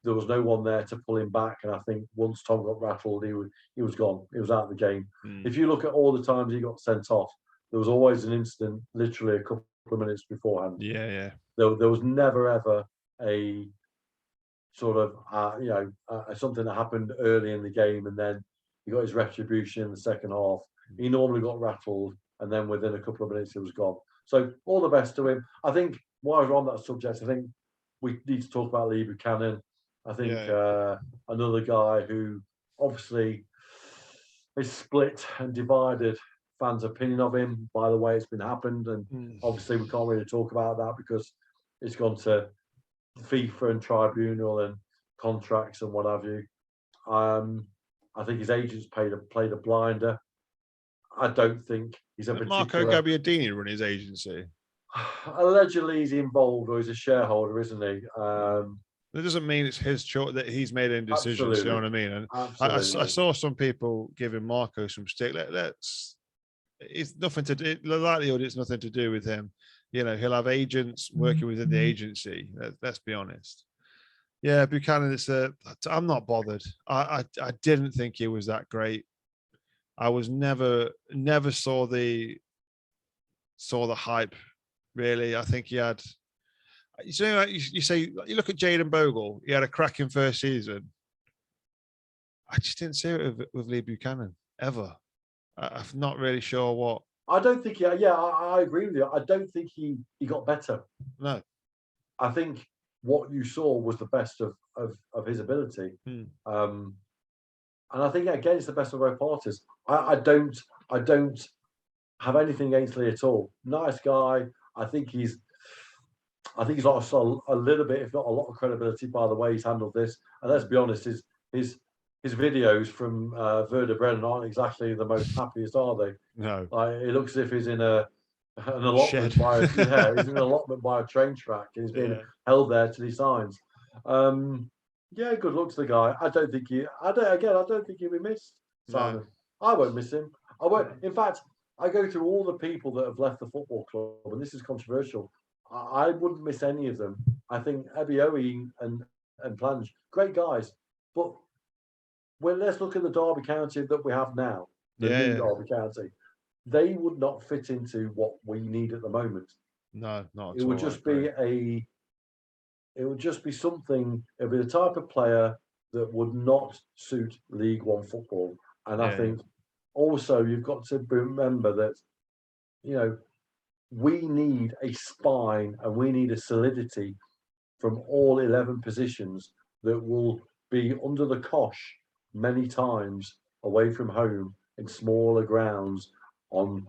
there was no one there to pull him back. And I think once Tom got rattled, he was gone. He was out of the game. If you look at all the times he got sent off, there was always an incident literally a couple of minutes beforehand. Yeah. There was never ever a sort of something that happened early in the game and then he got his retribution in the second half. He normally got rattled and then within a couple of minutes he was gone. So all the best to him. I think while we're on that subject, I think we need to talk about Lee Buchanan. I think another guy who obviously is split and divided fans' opinion of him by the way it's been happened, and obviously we can't really talk about that because it's gone to FIFA and tribunal and contracts and what have you. I think his agents played a blinder. I don't think he's a Marco Gabbiadini run his agency. Allegedly, he's involved, or he's a shareholder, isn't he? That doesn't mean it's his choice that he's made any decisions. You know what I mean? And I saw some people giving Marco some stick. It's nothing to do. The likelihood it's nothing to do with him. You know, he'll have agents working within the agency. Let's be honest. Yeah, Buchanan. I'm not bothered. I didn't think he was that great. I was never saw the hype. Really, I think he had. You say you look at Jaden Bogle. He had a cracking first season. I just didn't see it with Lee Buchanan ever. I'm not really sure what. I don't think. I agree with you. I don't think he got better. No. I think what you saw was the best of his ability. And I think again it's the best of both parties. I don't have anything against Lee at all. Nice guy. I think he's lost a little bit, if not a lot of credibility by the way he's handled this. And let's be honest, his videos from Werder Bremen aren't exactly the most happiest, are they? No. It looks as if he's in an allotment he's in an allotment by a train track and he's being held there till he signs. Good luck to the guy. I don't think he'll be missed, Simon. No. I won't miss him. I won't. In fact, I go through all the people that have left the football club, and this is controversial. I wouldn't miss any of them. I think Ebioe and Plange, great guys. But let's look at the Derby County that we have now, the new Derby County. They would not fit into what we need at the moment. No, not at all. It would just be something. It would be the type of player that would not suit League One football. And I think also you've got to remember that, we need a spine and we need a solidity from all 11 positions that will be under the cosh many times away from home in smaller grounds on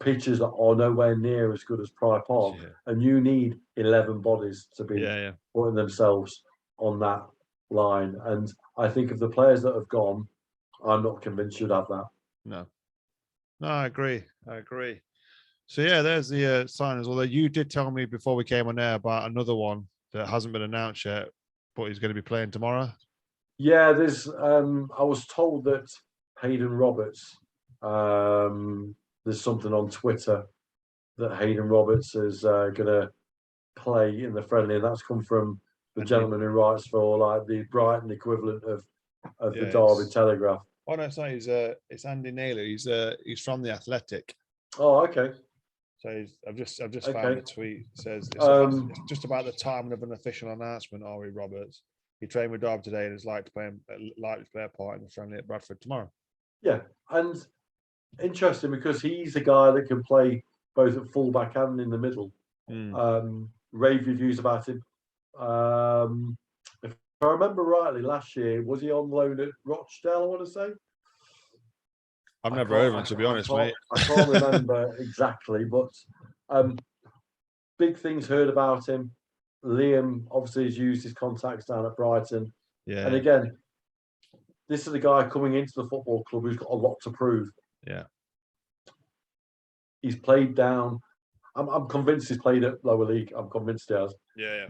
pitches that are nowhere near as good as Pryor Park. And you need 11 bodies to be putting themselves on that line. And I think of the players that have gone, I'm not convinced you'd have that. No, I agree. So there's the signers. Although you did tell me before we came on air about another one that hasn't been announced yet, but he's going to be playing tomorrow. Yeah, there's. I was told that Hayden Roberts. There's something on Twitter that Hayden Roberts is going to play in the friendly, and that's come from the gentleman who writes for like the Brighton equivalent of the Derby Telegraph. Oh no, sorry, it's Andy Naylor. He's from the Athletic. Oh, okay. So I've just found a tweet. It says it's just about the timing of an official announcement. Ari Roberts. He trained with Derby today and is likely to play a part in the friendly at Bradford tomorrow. Yeah, and interesting because he's a guy that can play both at fullback and in the middle. Rave reviews about him. If I remember rightly, last year was he on loan at Rochdale? I want to say. I've never heard of him, to be honest, mate. I can't remember exactly, but big things heard about him. Liam obviously has used his contacts down at Brighton. Yeah. And again, this is a guy coming into the football club who's got a lot to prove. Yeah. He's played down. I'm convinced he's played at lower league. I'm convinced he has. Yeah.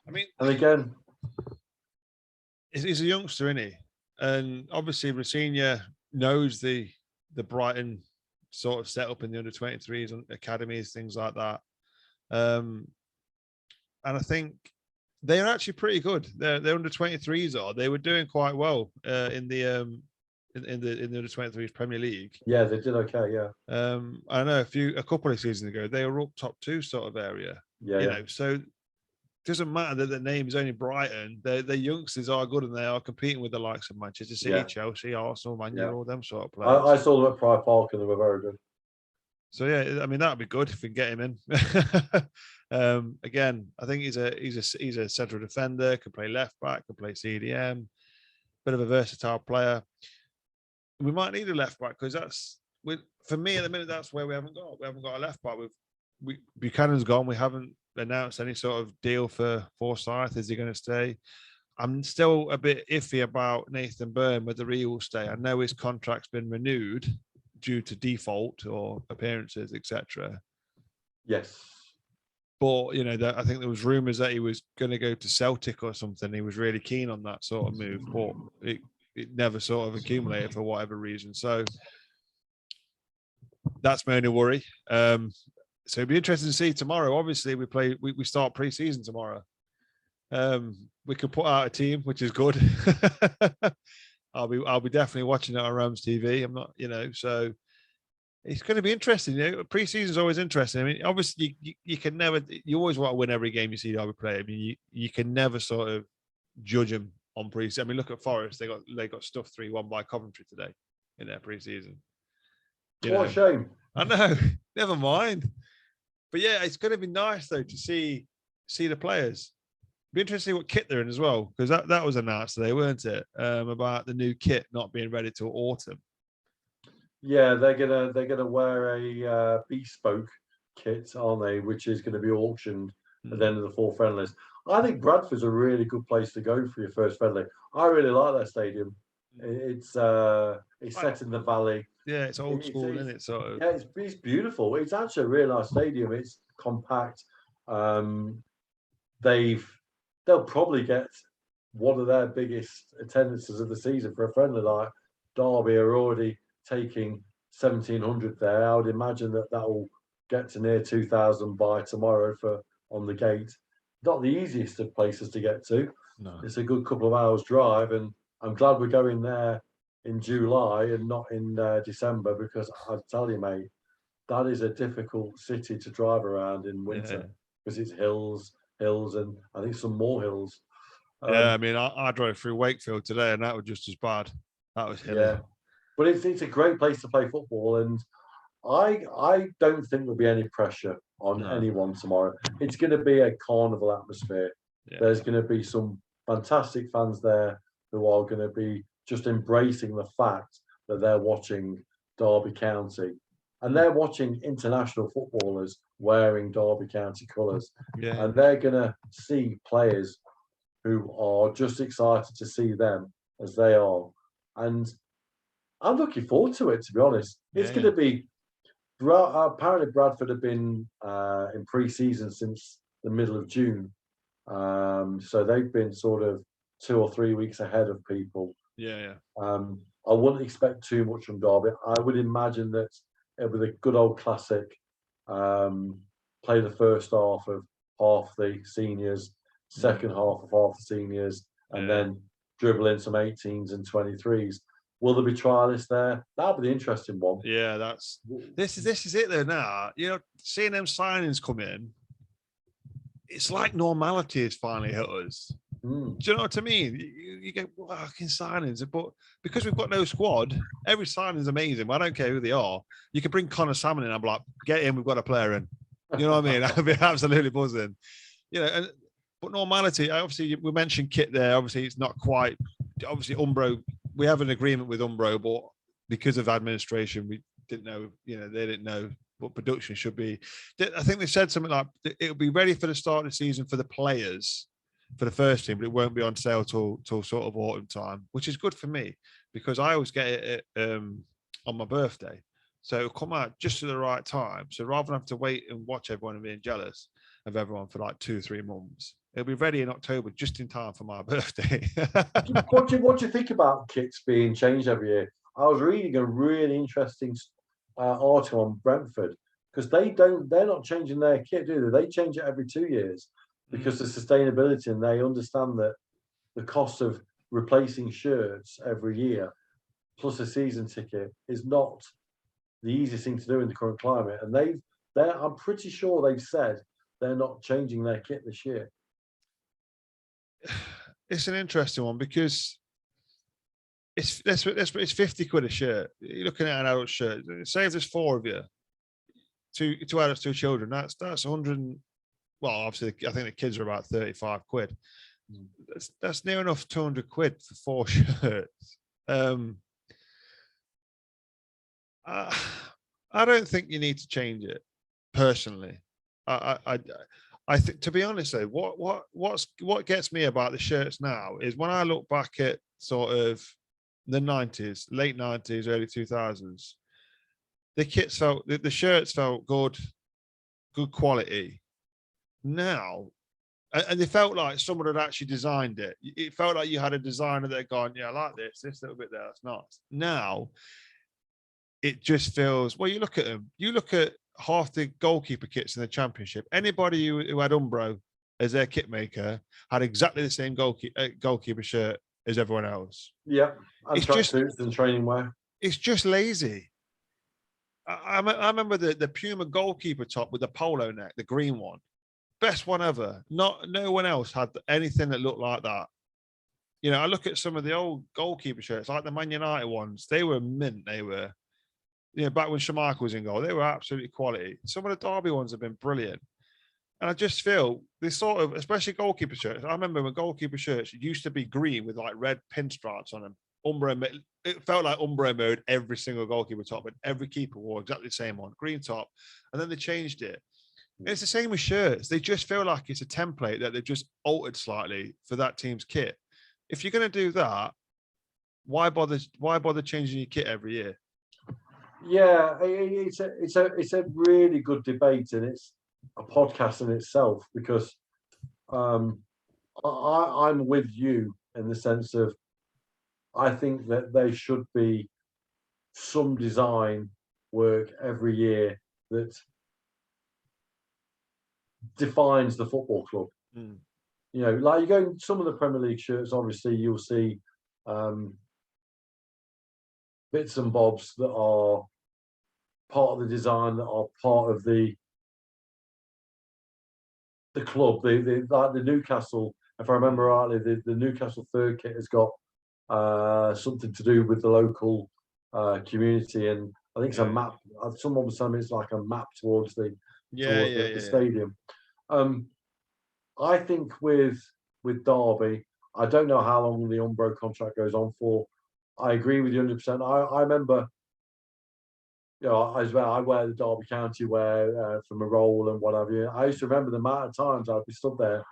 I mean, and again, he's a youngster, isn't he? And obviously, Rosina knows the Brighton sort of setup in the under-23s and academies, things like that. And I think they're actually pretty good. They're under-23s are. They were doing quite well in the under-23s Premier League. Yeah, they did okay. Yeah. I know a couple of seasons ago they were up top 2 sort of area. Yeah. So it doesn't matter that the name is only Brighton. The youngsters are good and they are competing with the likes of Manchester City, Chelsea, Arsenal, Man U, all them sort of players. I saw them at Pryor Park and they were very good. So yeah, I mean that'd be good if we can get him in. Again, I think he's a central defender, can play left back, can play CDM, bit of a versatile player. We might need a left back because for me at the minute that's where we haven't got a left back. Buchanan's gone. We haven't announced any sort of deal for Forsyth. Is he going to stay? I'm still a bit iffy about Nathan Byrne, whether he will stay. I know his contract's been renewed due to default or appearances, etc. Yes. But, I think there was rumours that he was going to go to Celtic or something. He was really keen on that sort of move, but it never sort of accumulated for whatever reason. So that's my only worry. So it'd be interesting to see tomorrow. Obviously, we start pre-season tomorrow. We could put out a team, which is good. I'll be definitely watching it on Rams TV. I'm not, so it's going to be interesting. Pre-season is always interesting. I mean, obviously you can never, you always want to win every game you see Derby play. I mean, you can never sort of judge them on pre-season. I mean, look at Forest. They got stuffed 3-1 by Coventry today in their pre-season. What a shame. I know. Never mind. But yeah, it's going to be nice though to see the players. Be interesting to see what kit they're in as well, because that was announced today, weren't it? About the new kit not being ready till autumn. Yeah, they're gonna wear a bespoke kit, aren't they? Which is going to be auctioned at the end of the 4 friendlies. I think Bradford's a really good place to go for your first friendly. I really like that stadium. It's set in the valley. Yeah, it's old school, isn't it? Sort of. Yeah, it's beautiful. It's actually a really nice stadium. It's compact. They'll probably get one of their biggest attendances of the season for a friendly. Like Derby are already taking 1,700 there. I would imagine that will get to near 2,000 by tomorrow on the gate. Not the easiest of places to get to. No. It's a good couple of hours drive, and I'm glad we're going there in July and not in December, because I tell you, mate, that is a difficult city to drive around in winter because it's hills, and I think some more hills. Yeah, I mean, I drove through Wakefield today, and that was just as bad. That was hilly. Yeah, but it's a great place to play football, and I don't think there'll be any pressure on anyone tomorrow. It's going to be a carnival atmosphere. Yeah. There's going to be some fantastic fans there who are going to be just embracing the fact that they're watching Derby County, and they're watching international footballers wearing Derby County colours, and they're going to see players who are just excited to see them as they are. And I'm looking forward to it, to be honest. It's going to be, apparently Bradford have been in pre-season since the middle of June. So they've been sort of 2 or 3 weeks ahead of people. Yeah. I wouldn't expect too much from Derby. I would imagine that it would be the good old classic, play the first half of half the seniors, second half of half the seniors, and then dribble in some 18s and 23s. Will there be trialists there? That'll be the interesting one. Yeah, this is it though now. Seeing them signings come in, it's like normality has finally hit us. Do you know what I mean? You get fucking signings, but because we've got no squad, every signing is amazing. I don't care who they are. You can bring Connor Salmon in. I'm like, get in. We've got a player in. You know what I mean? I'd be absolutely buzzing. But normality. Obviously, we mentioned kit there. Obviously, it's not quite. Obviously, Umbro. We have an agreement with Umbro, but because of administration, we didn't know. They didn't know what production should be. I think they said something like it'll be ready for the start of the season for the players, for the first team, but it won't be on sale till sort of autumn time, which is good for me because I always get it on my birthday. So it'll come out just at the right time. So rather than have to wait and watch everyone and being jealous of everyone for like 2-3 months, it'll be ready in October, just in time for my birthday. What do you think about kits being changed every year? I was reading a really interesting article on Brentford, because they're not changing their kit, do they? They change it every 2 years because of sustainability, and they understand that the cost of replacing shirts every year plus a season ticket is not the easiest thing to do in the current climate. And I'm pretty sure they've said they're not changing their kit this year. It's an interesting one because it's 50 quid a shirt. You're looking at an adult shirt. Say if there's 4 of you, two adults, two children. That's 100. Well, obviously, I think the kids are about 35 quid. That's near enough 200 quid for 4 shirts. I don't think you need to change it personally. I think, to be honest, though, what gets me about the shirts now is when I look back at sort of the 90s, late 90s, early 2000s, the shirts felt good quality. Now, and they felt like someone had actually designed it. It felt like you had a designer that had gone, yeah, I like this little bit there, that's nice. Now, it just feels, well, you look at them, you look at half the goalkeeper kits in the Championship. Anybody who had Umbro as their kit maker had exactly the same goalkeeper shirt as everyone else. Yeah, and tracksuits and training wear. It's just lazy. I remember the Puma goalkeeper top with the polo neck, the green one. Best one ever. No one else had anything that looked like that. You know, I look at some of the old goalkeeper shirts, like the Man United ones. They were mint. They were, you know, back when Schmeichel was in goal, they were absolutely quality. Some of the Derby ones have been brilliant. And I just feel this sort of, especially goalkeeper shirts. I remember when goalkeeper shirts used to be green with like red pinstripes on them. It felt like Umbro mode every single goalkeeper top, but every keeper wore exactly the same one, green top. And then they changed it. And it's the same with shirts. They just feel like it's a template that they've just altered slightly for that team's kit. If you're going to do that, why bother changing your kit every year? Yeah, it's a really good debate, and it's a podcast in itself, because I'm with you in the sense of, I think that there should be some design work every year that defines the football club. You know, like you go some of the Premier League shirts, obviously you'll see bits and bobs that are part of the design, that are part of the club. Like the Newcastle, if I remember rightly, the Newcastle third kit has got something to do with the local community, and I think it's a map. Someone was telling me it's like a map towards the stadium. I think with Derby, I don't know how long the Umbro contract goes on for. I agree with you 100%. I remember, you know, as well, I wear the Derby County wear from a role and what have you. I used to remember the amount of times I'd be stood there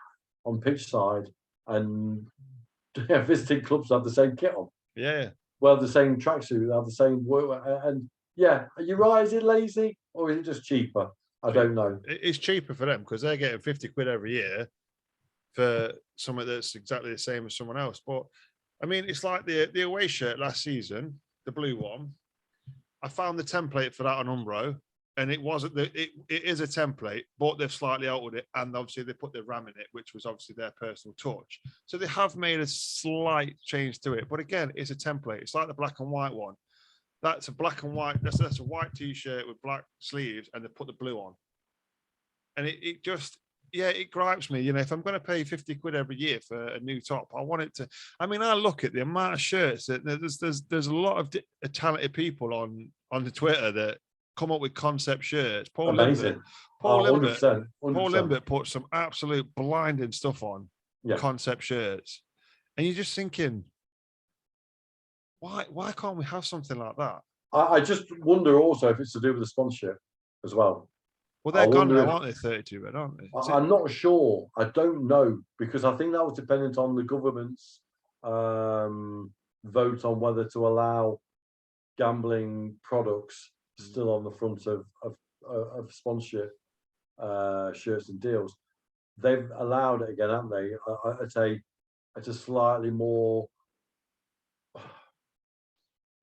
on pitch side and visiting clubs have the same kit on. Yeah. Well, the same tracksuit, have the same work. And yeah, are you right? Is it lazy or is it just cheaper? I don't know. It's cheaper for them because they're getting 50 quid every year for something that's exactly the same as someone else. But I mean, it's like the away shirt last season, the blue one. I found the template for that on Umbro, and it wasn't it is a template, but they've slightly altered it, and obviously they put the ram in it, which was obviously their personal touch. So they have made a slight change to it, but again, it's a template. It's like the black and white one. That's a black and white. That's a white t-shirt with black sleeves, and they put the blue on. And it just, yeah, it gripes me. You know, if I'm going to pay 50 quid every year for a new top, I want it to. I mean, I look at the amount of shirts that there's a lot of talented people on the Twitter that come up with concept shirts. Paul Limbert put some absolute blinding stuff on concept shirts, and you're just thinking, why can't we have something like that? I just wonder also if it's to do with the sponsorship as well. Well, they're gone now, aren't they? 32, aren't they? I'm not sure. I don't know, because I think that was dependent on the government's vote on whether to allow gambling products still on the front of sponsorship shirts and deals. They've allowed it again, haven't they? It's a slightly more.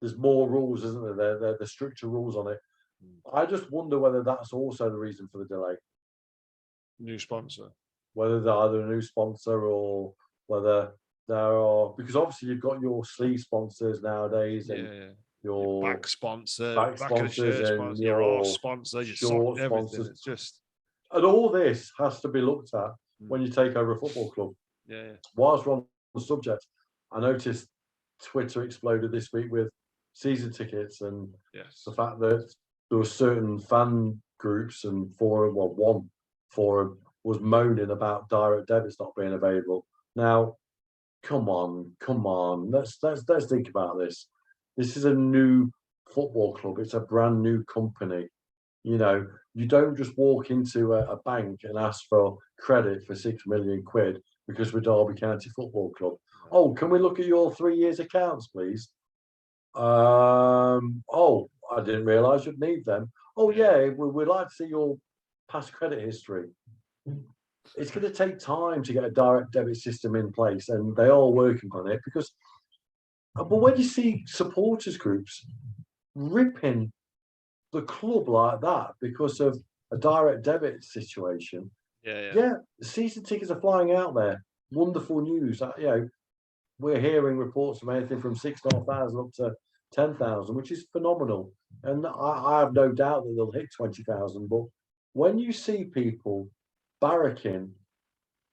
There's more rules, isn't there? There's stricter rules on it. I just wonder whether that's also the reason for the delay. New sponsor. Whether they're either a new sponsor or whether there are, because obviously you've got your sleeve sponsors nowadays, and your back sponsor, back sponsors, and your arse sponsor, your short sponsors. It's just, and all this has to be looked at when you take over a football club. Yeah. Whilst we're on the subject, I noticed Twitter exploded this week with season tickets and the fact that there were certain fan groups, and one forum was moaning about direct debits not being available. Now, come on, let's think about this. This is a new football club. It's a brand new company. You know, you don't just walk into a bank and ask for credit for £6 million because we're Derby County Football Club. Oh, can we look at your 3 years accounts, please? Oh, I didn't realise you'd need them. Oh yeah, we'd like to see your past credit history. It's going to take time to get a direct debit system in place, and they are working on it because. But when you see supporters groups ripping the club like that because of a direct debit situation, the season tickets are flying out there. Wonderful news. You know, we're hearing reports of anything from 6,500 up to 10,000, which is phenomenal. And I have no doubt that they'll hit 20,000. But when you see people barracking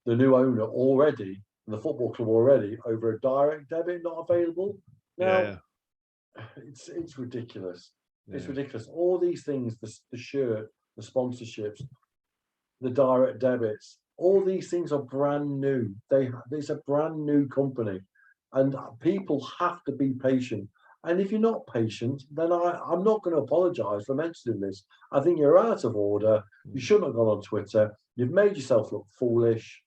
the new owner already, the football club already, over a direct debit not available, now it's ridiculous. It's ridiculous. All these things, the shirt, the sponsorships, the direct debits, all these things are brand new. It's a brand new company, and people have to be patient. And if you're not patient, then I'm not going to apologise for mentioning this. I think you're out of order. You shouldn't have gone on Twitter. You've made yourself look foolish.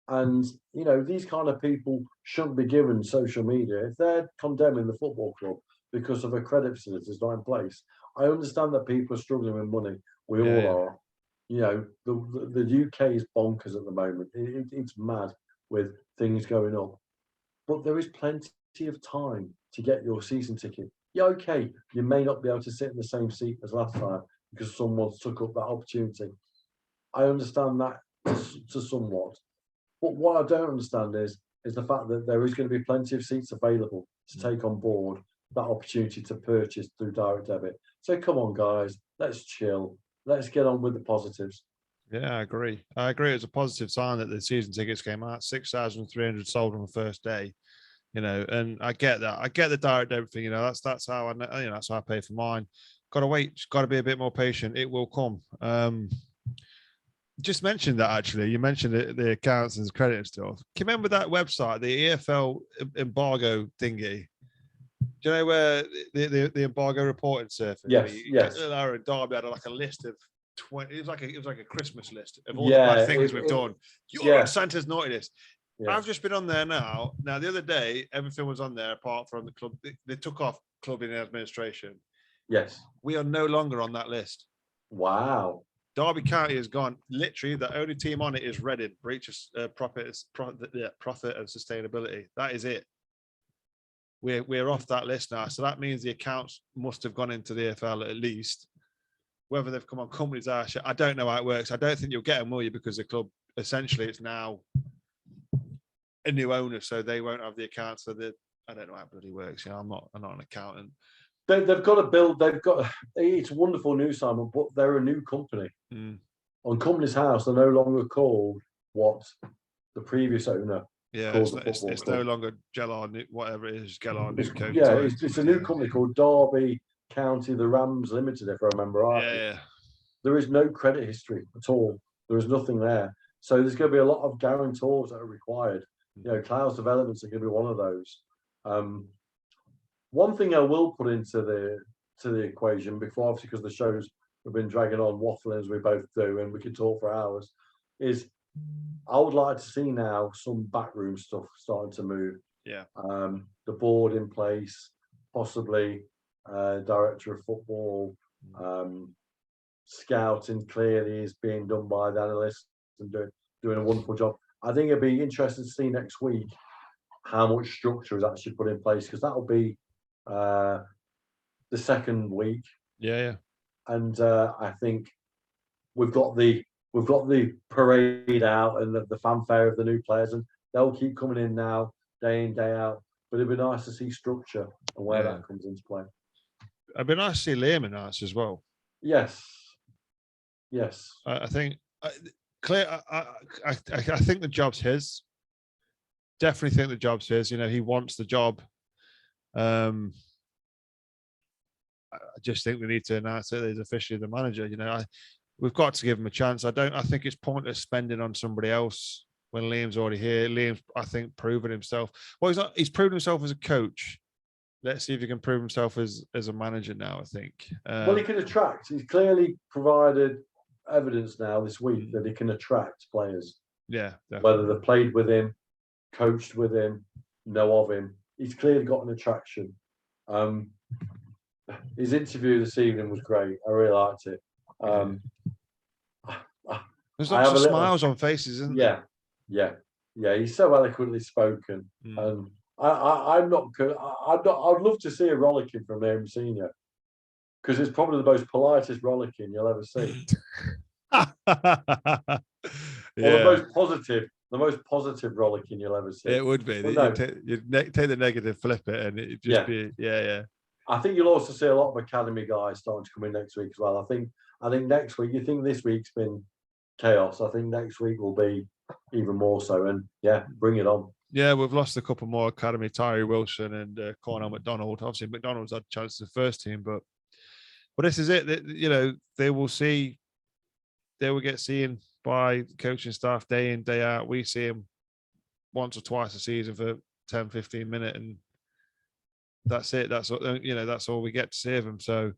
And, you know, these kind of people shouldn't be given social media. If they're condemning the football club because of a credit facility that's not in place, I understand that people are struggling with money. We all are. You know, the UK is bonkers at the moment. It's mad with things going up. But there is plenty of time to get your season ticket. Yeah, okay, you may not be able to sit in the same seat as last time because someone took up that opportunity. I understand that to somewhat. But what I don't understand is the fact that there is going to be plenty of seats available to take on board that opportunity to purchase through direct debit. So come on, guys, let's chill. Let's get on with the positives. Yeah, I agree. It was a positive sign that the season tickets came out. 6,300 sold on the first day. You know, and I get that. I get the direct debit thing. You know, that's how I know. You know, that's how I pay for mine. Got to wait. Got to be a bit more patient. It will come. Just mentioned that actually. You mentioned the accounts and credit and stuff. Can you remember that website, the EFL embargo thingy? Do you know where the embargo reporting surface? Yes. Lara and Derby had like a list of 20. It was like a Christmas list of all the bad things we've done. You're on Santa's naughty list. Yeah. I've just been on there now. Now, the other day, everything was on there apart from the club. They took off club in administration. Yes. We are no longer on that list. Wow. Derby County is gone. Literally, the only team on it is Reading, breach of profit and sustainability. That is it. We're off that list now. So that means the accounts must have gone into the EFL at least. Whether they've come on companies' house, I don't know how it works. I don't think you'll get them, will you? Because the club, essentially, it's now a new owner, so they won't have the accounts. So I don't know how it bloody works. You know, I'm not an accountant. They've got to build. It's wonderful news, Simon, but they're a new company. On Company's House, they're no longer called what the previous owner called the football it's club. No longer Gellar, whatever it is, Gellar Newco. Yeah, it's a new company called Derby County the Rams Limited, if I remember right. Yeah. There is no credit history at all. There is nothing there. So there's going to be a lot of guarantors that are required. You know, Clouds Developments are going to be one of those. One thing I will put into the equation before, obviously, because the shows have been dragging on, waffling as we both do, and we could talk for hours, is I would like to see now some backroom stuff starting to move. Yeah. The board in place, possibly director of football, scouting clearly is being done by the analysts and doing a wonderful job. I think it'd be interesting to see next week how much structure is actually put in place, because that'll be the second week. Yeah. And I think we've got the parade out and the fanfare of the new players, and they'll keep coming in now, day in, day out. But it'd be nice to see structure and where that comes into play. It'd be nice to see Liam in us as well. Yes. I think Claire. I think the job's his. Definitely think the job's his. You know, he wants the job. I just think we need to announce that he's officially the manager. You know, we've got to give him a chance. I think it's pointless spending on somebody else when Liam's already here. Liam's, I think, proven himself. Well, he's proven himself as a coach. Let's see if he can prove himself as a manager now, I think. Well, he can attract. He's clearly provided evidence now this week that he can attract players. Yeah. Definitely. Whether they've played with him, coached with him, know of him. He's clearly got an attraction. His interview this evening was great. I really liked it. There's lots of smiles on faces, isn't there? Yeah. He's so eloquently spoken, and I'm not good. I'd love to see a rollicking from him, Senior, because it's probably the most politest rollicking you'll ever see. Or the most positive rollicking you'll ever see. It would be. You'd take the negative, flip it, and it'd just be. I think you'll also see a lot of academy guys starting to come in next week as well. I think next week. You think this week's been chaos. I think next week will be even more so. And bring it on. Yeah, we've lost a couple more academy. Tyree Wilson and Cornell McDonald. Obviously, McDonald's had a chance to the first team, but this is it. They will see. They will get seen by coaching staff day in, day out. We see them once or twice a season for 10, 15 minutes, and that's it. That's all we get to see of them. So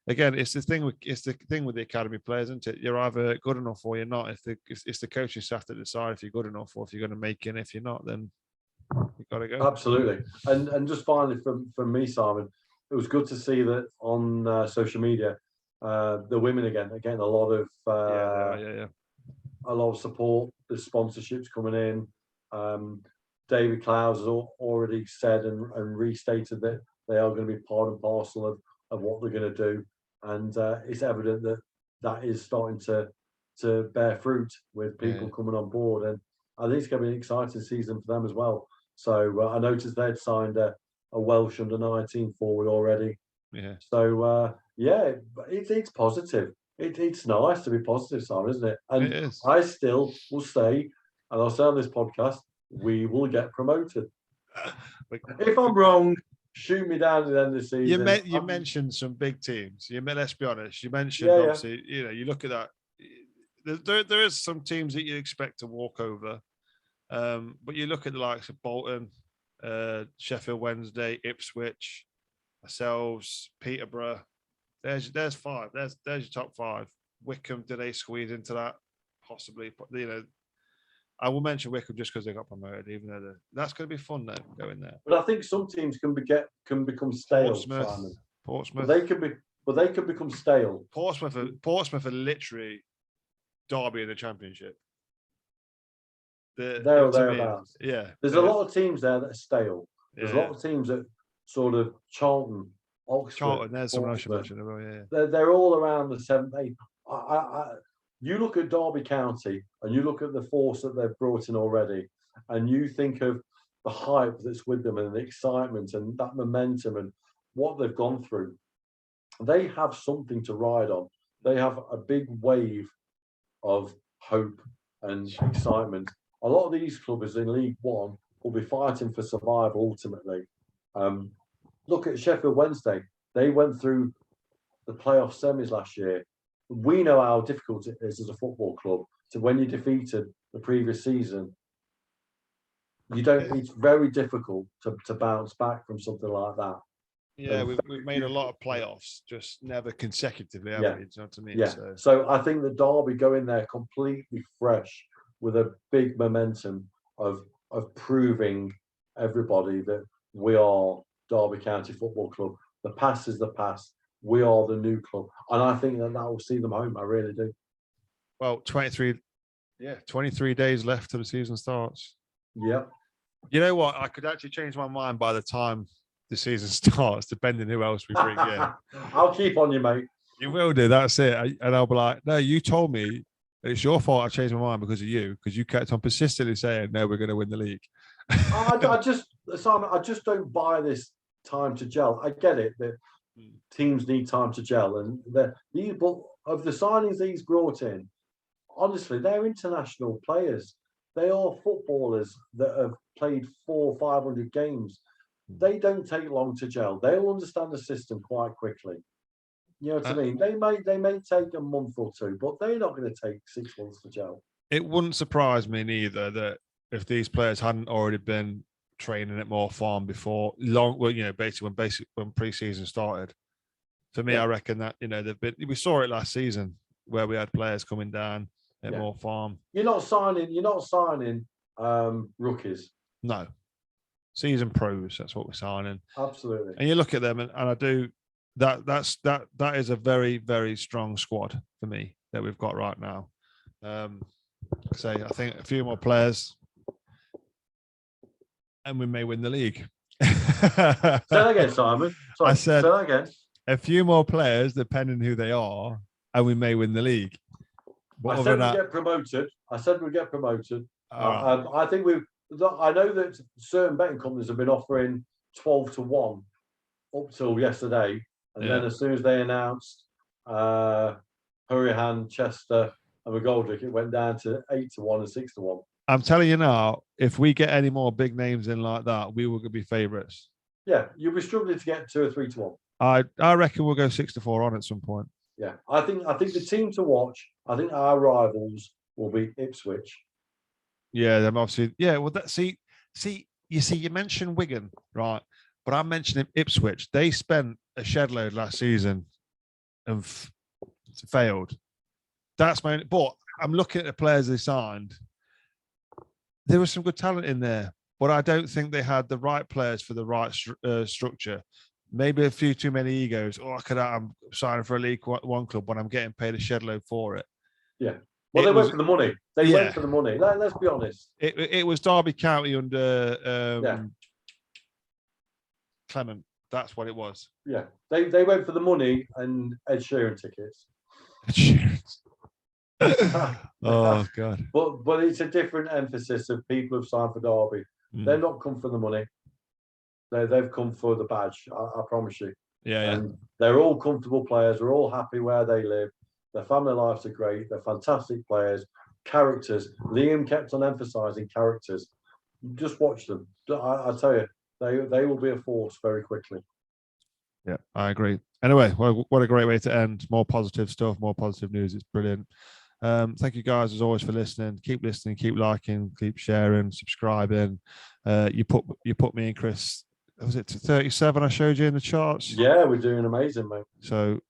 again, it's the thing with the academy players, isn't it? You're either good enough or you're not. It's the coaching staff that decide if you're good enough or if you're going to make it. If you're not, then you've got to go. Absolutely. And just finally from me, Simon, it was good to see that on social media, the women again a lot of a lot of support. The sponsorships coming in. David Clowes has already said and restated that they are going to be part and parcel of what they're going to do, and it's evident that is starting to bear fruit with people coming on board, and I think it's going to be an exciting season for them as well. So I noticed they'd signed a Welsh under-19 forward already. Yeah. So it's positive. It's nice to be positive, Simon, isn't it? And it is. I still will say, and I'll say on this podcast, we will get promoted. If I'm wrong, shoot me down at the end of the season. You mentioned some big teams. Let's be honest. You mentioned obviously. You look at that. There is some teams that you expect to walk over, but you look at the likes of Bolton, Sheffield Wednesday, Ipswich, ourselves, Peterborough. There's five. There's your top five. Wickham, do they squeeze into that? Possibly. I will mention Wickham just because they got promoted, even though that's going to be fun though, going there. But I think some teams can become stale. Portsmouth. They could become stale. Portsmouth are literally Derby in the Championship. There or thereabouts. Yeah. There's a lot of teams there that are stale. There's a lot of teams that sort of Charlton, Oxford. Charlton, there's someone else you mentioned. They're all around the 7th, 8th. You look at Derby County and you look at the force that they've brought in already, and you think of the hype that's with them and the excitement and that momentum and what they've gone through. They have something to ride on. They have a big wave of hope and excitement. A lot of these clubs in League One will be fighting for survival ultimately. Look at Sheffield Wednesday. They went through the playoff semis last year. We know how difficult it is as a football club to when you're defeated the previous season. It's very difficult to bounce back from something like that. Yeah, we've made a lot of playoffs, just never consecutively, have we? You know what I mean? Yeah. So I think the Derby go in there completely fresh with a big momentum of proving everybody that we are Derby County Football Club. The past is the past. We are the new club. And I think that will see them home. I really do. Well, 23 days left till the season starts. Yeah. You know what? I could actually change my mind by the time the season starts, depending who else we bring in. I'll keep on you, mate. You will do. That's it. And I'll be like, no, you told me it's your fault I changed my mind because of you, because you kept on persistently saying, no, we're going to win the league. Simon, I just don't buy this time to gel. I get it that teams need time to gel, and but of the signings he's brought in, honestly, they're international players. They are footballers that have played 400 or 500 games. They don't take long to gel. They'll understand the system quite quickly. You know what I mean? They may take a month or two, but they're not going to take 6 months to gel. It wouldn't surprise me neither that if these players hadn't already been training at more farm before basically when preseason started. For me, I reckon that we saw it last season where we had players coming down at more farm. You're not signing rookies. No. Season pros, that's what we're signing. Absolutely. And you look at them and I do that is a very, very strong squad for me that we've got right now. I think a few more players and we may win the league. Say that again, Simon. Sorry, I said say that again. A few more players, depending who they are, and we may win the league. I said we'd get promoted. I think I know that certain betting companies have been offering 12-1 up till yesterday. And then as soon as they announced Hurrihan, Chester, and McGoldrick, it went down to 8-1 and 6-1. I'm telling you now, if we get any more big names in like that, we will be favourites. Yeah, you'll be struggling to get 2 or 3-1. I reckon we'll go 6-4 on at some point. Yeah, I think the team to watch. I think our rivals will be Ipswich. Yeah, them obviously. Yeah, well, you mentioned Wigan, right? But I'm mentioning Ipswich. They spent a shed load last season and failed. That's my. But I'm looking at the players they signed. There was some good talent in there, but I don't think they had the right players for the right structure. Maybe a few too many egos. I'm signing for a League One club when I'm getting paid a shed load for it. Yeah. Well, they went for the money. They went for the money. Let's be honest. It was Derby County under Clement. That's what it was. Yeah. They went for the money and Ed Sheeran tickets. Ed Sheeran. Oh God. But it's a different emphasis of people who've signed for Derby. They've not come for the money. They've come for the badge. I promise you. Yeah. And they're all comfortable players. They're all happy where they live. Their family lives are great. They're fantastic players. Characters. Liam kept on emphasising characters. Just watch them. I tell you, they will be a force very quickly. Yeah, I agree. Anyway, well, what a great way to end. More positive stuff, more positive news. It's brilliant. Thank you guys as always for listening. Keep listening, keep liking, keep sharing, subscribing. You put me and Chris, was it to 37 I showed you in the charts? Yeah, we're doing amazing, mate. So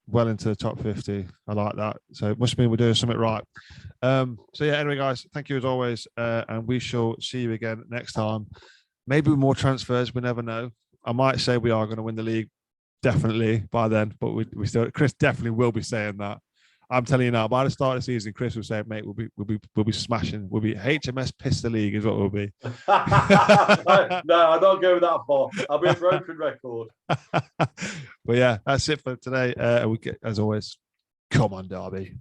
well into the top 50. I like that. So it must mean we're doing something right. Anyway, guys, thank you as always. And we shall see you again next time. Maybe with more transfers, we never know. I might say we are going to win the league definitely by then, but we still, Chris definitely will be saying that. I'm telling you now, by the start of the season, Chris will say, mate, we'll be smashing. We'll be HMS piss the league is what we'll be. No, I don't go that far. I'll be a broken record. But yeah, that's it for today. We get, as always, come on, Derby.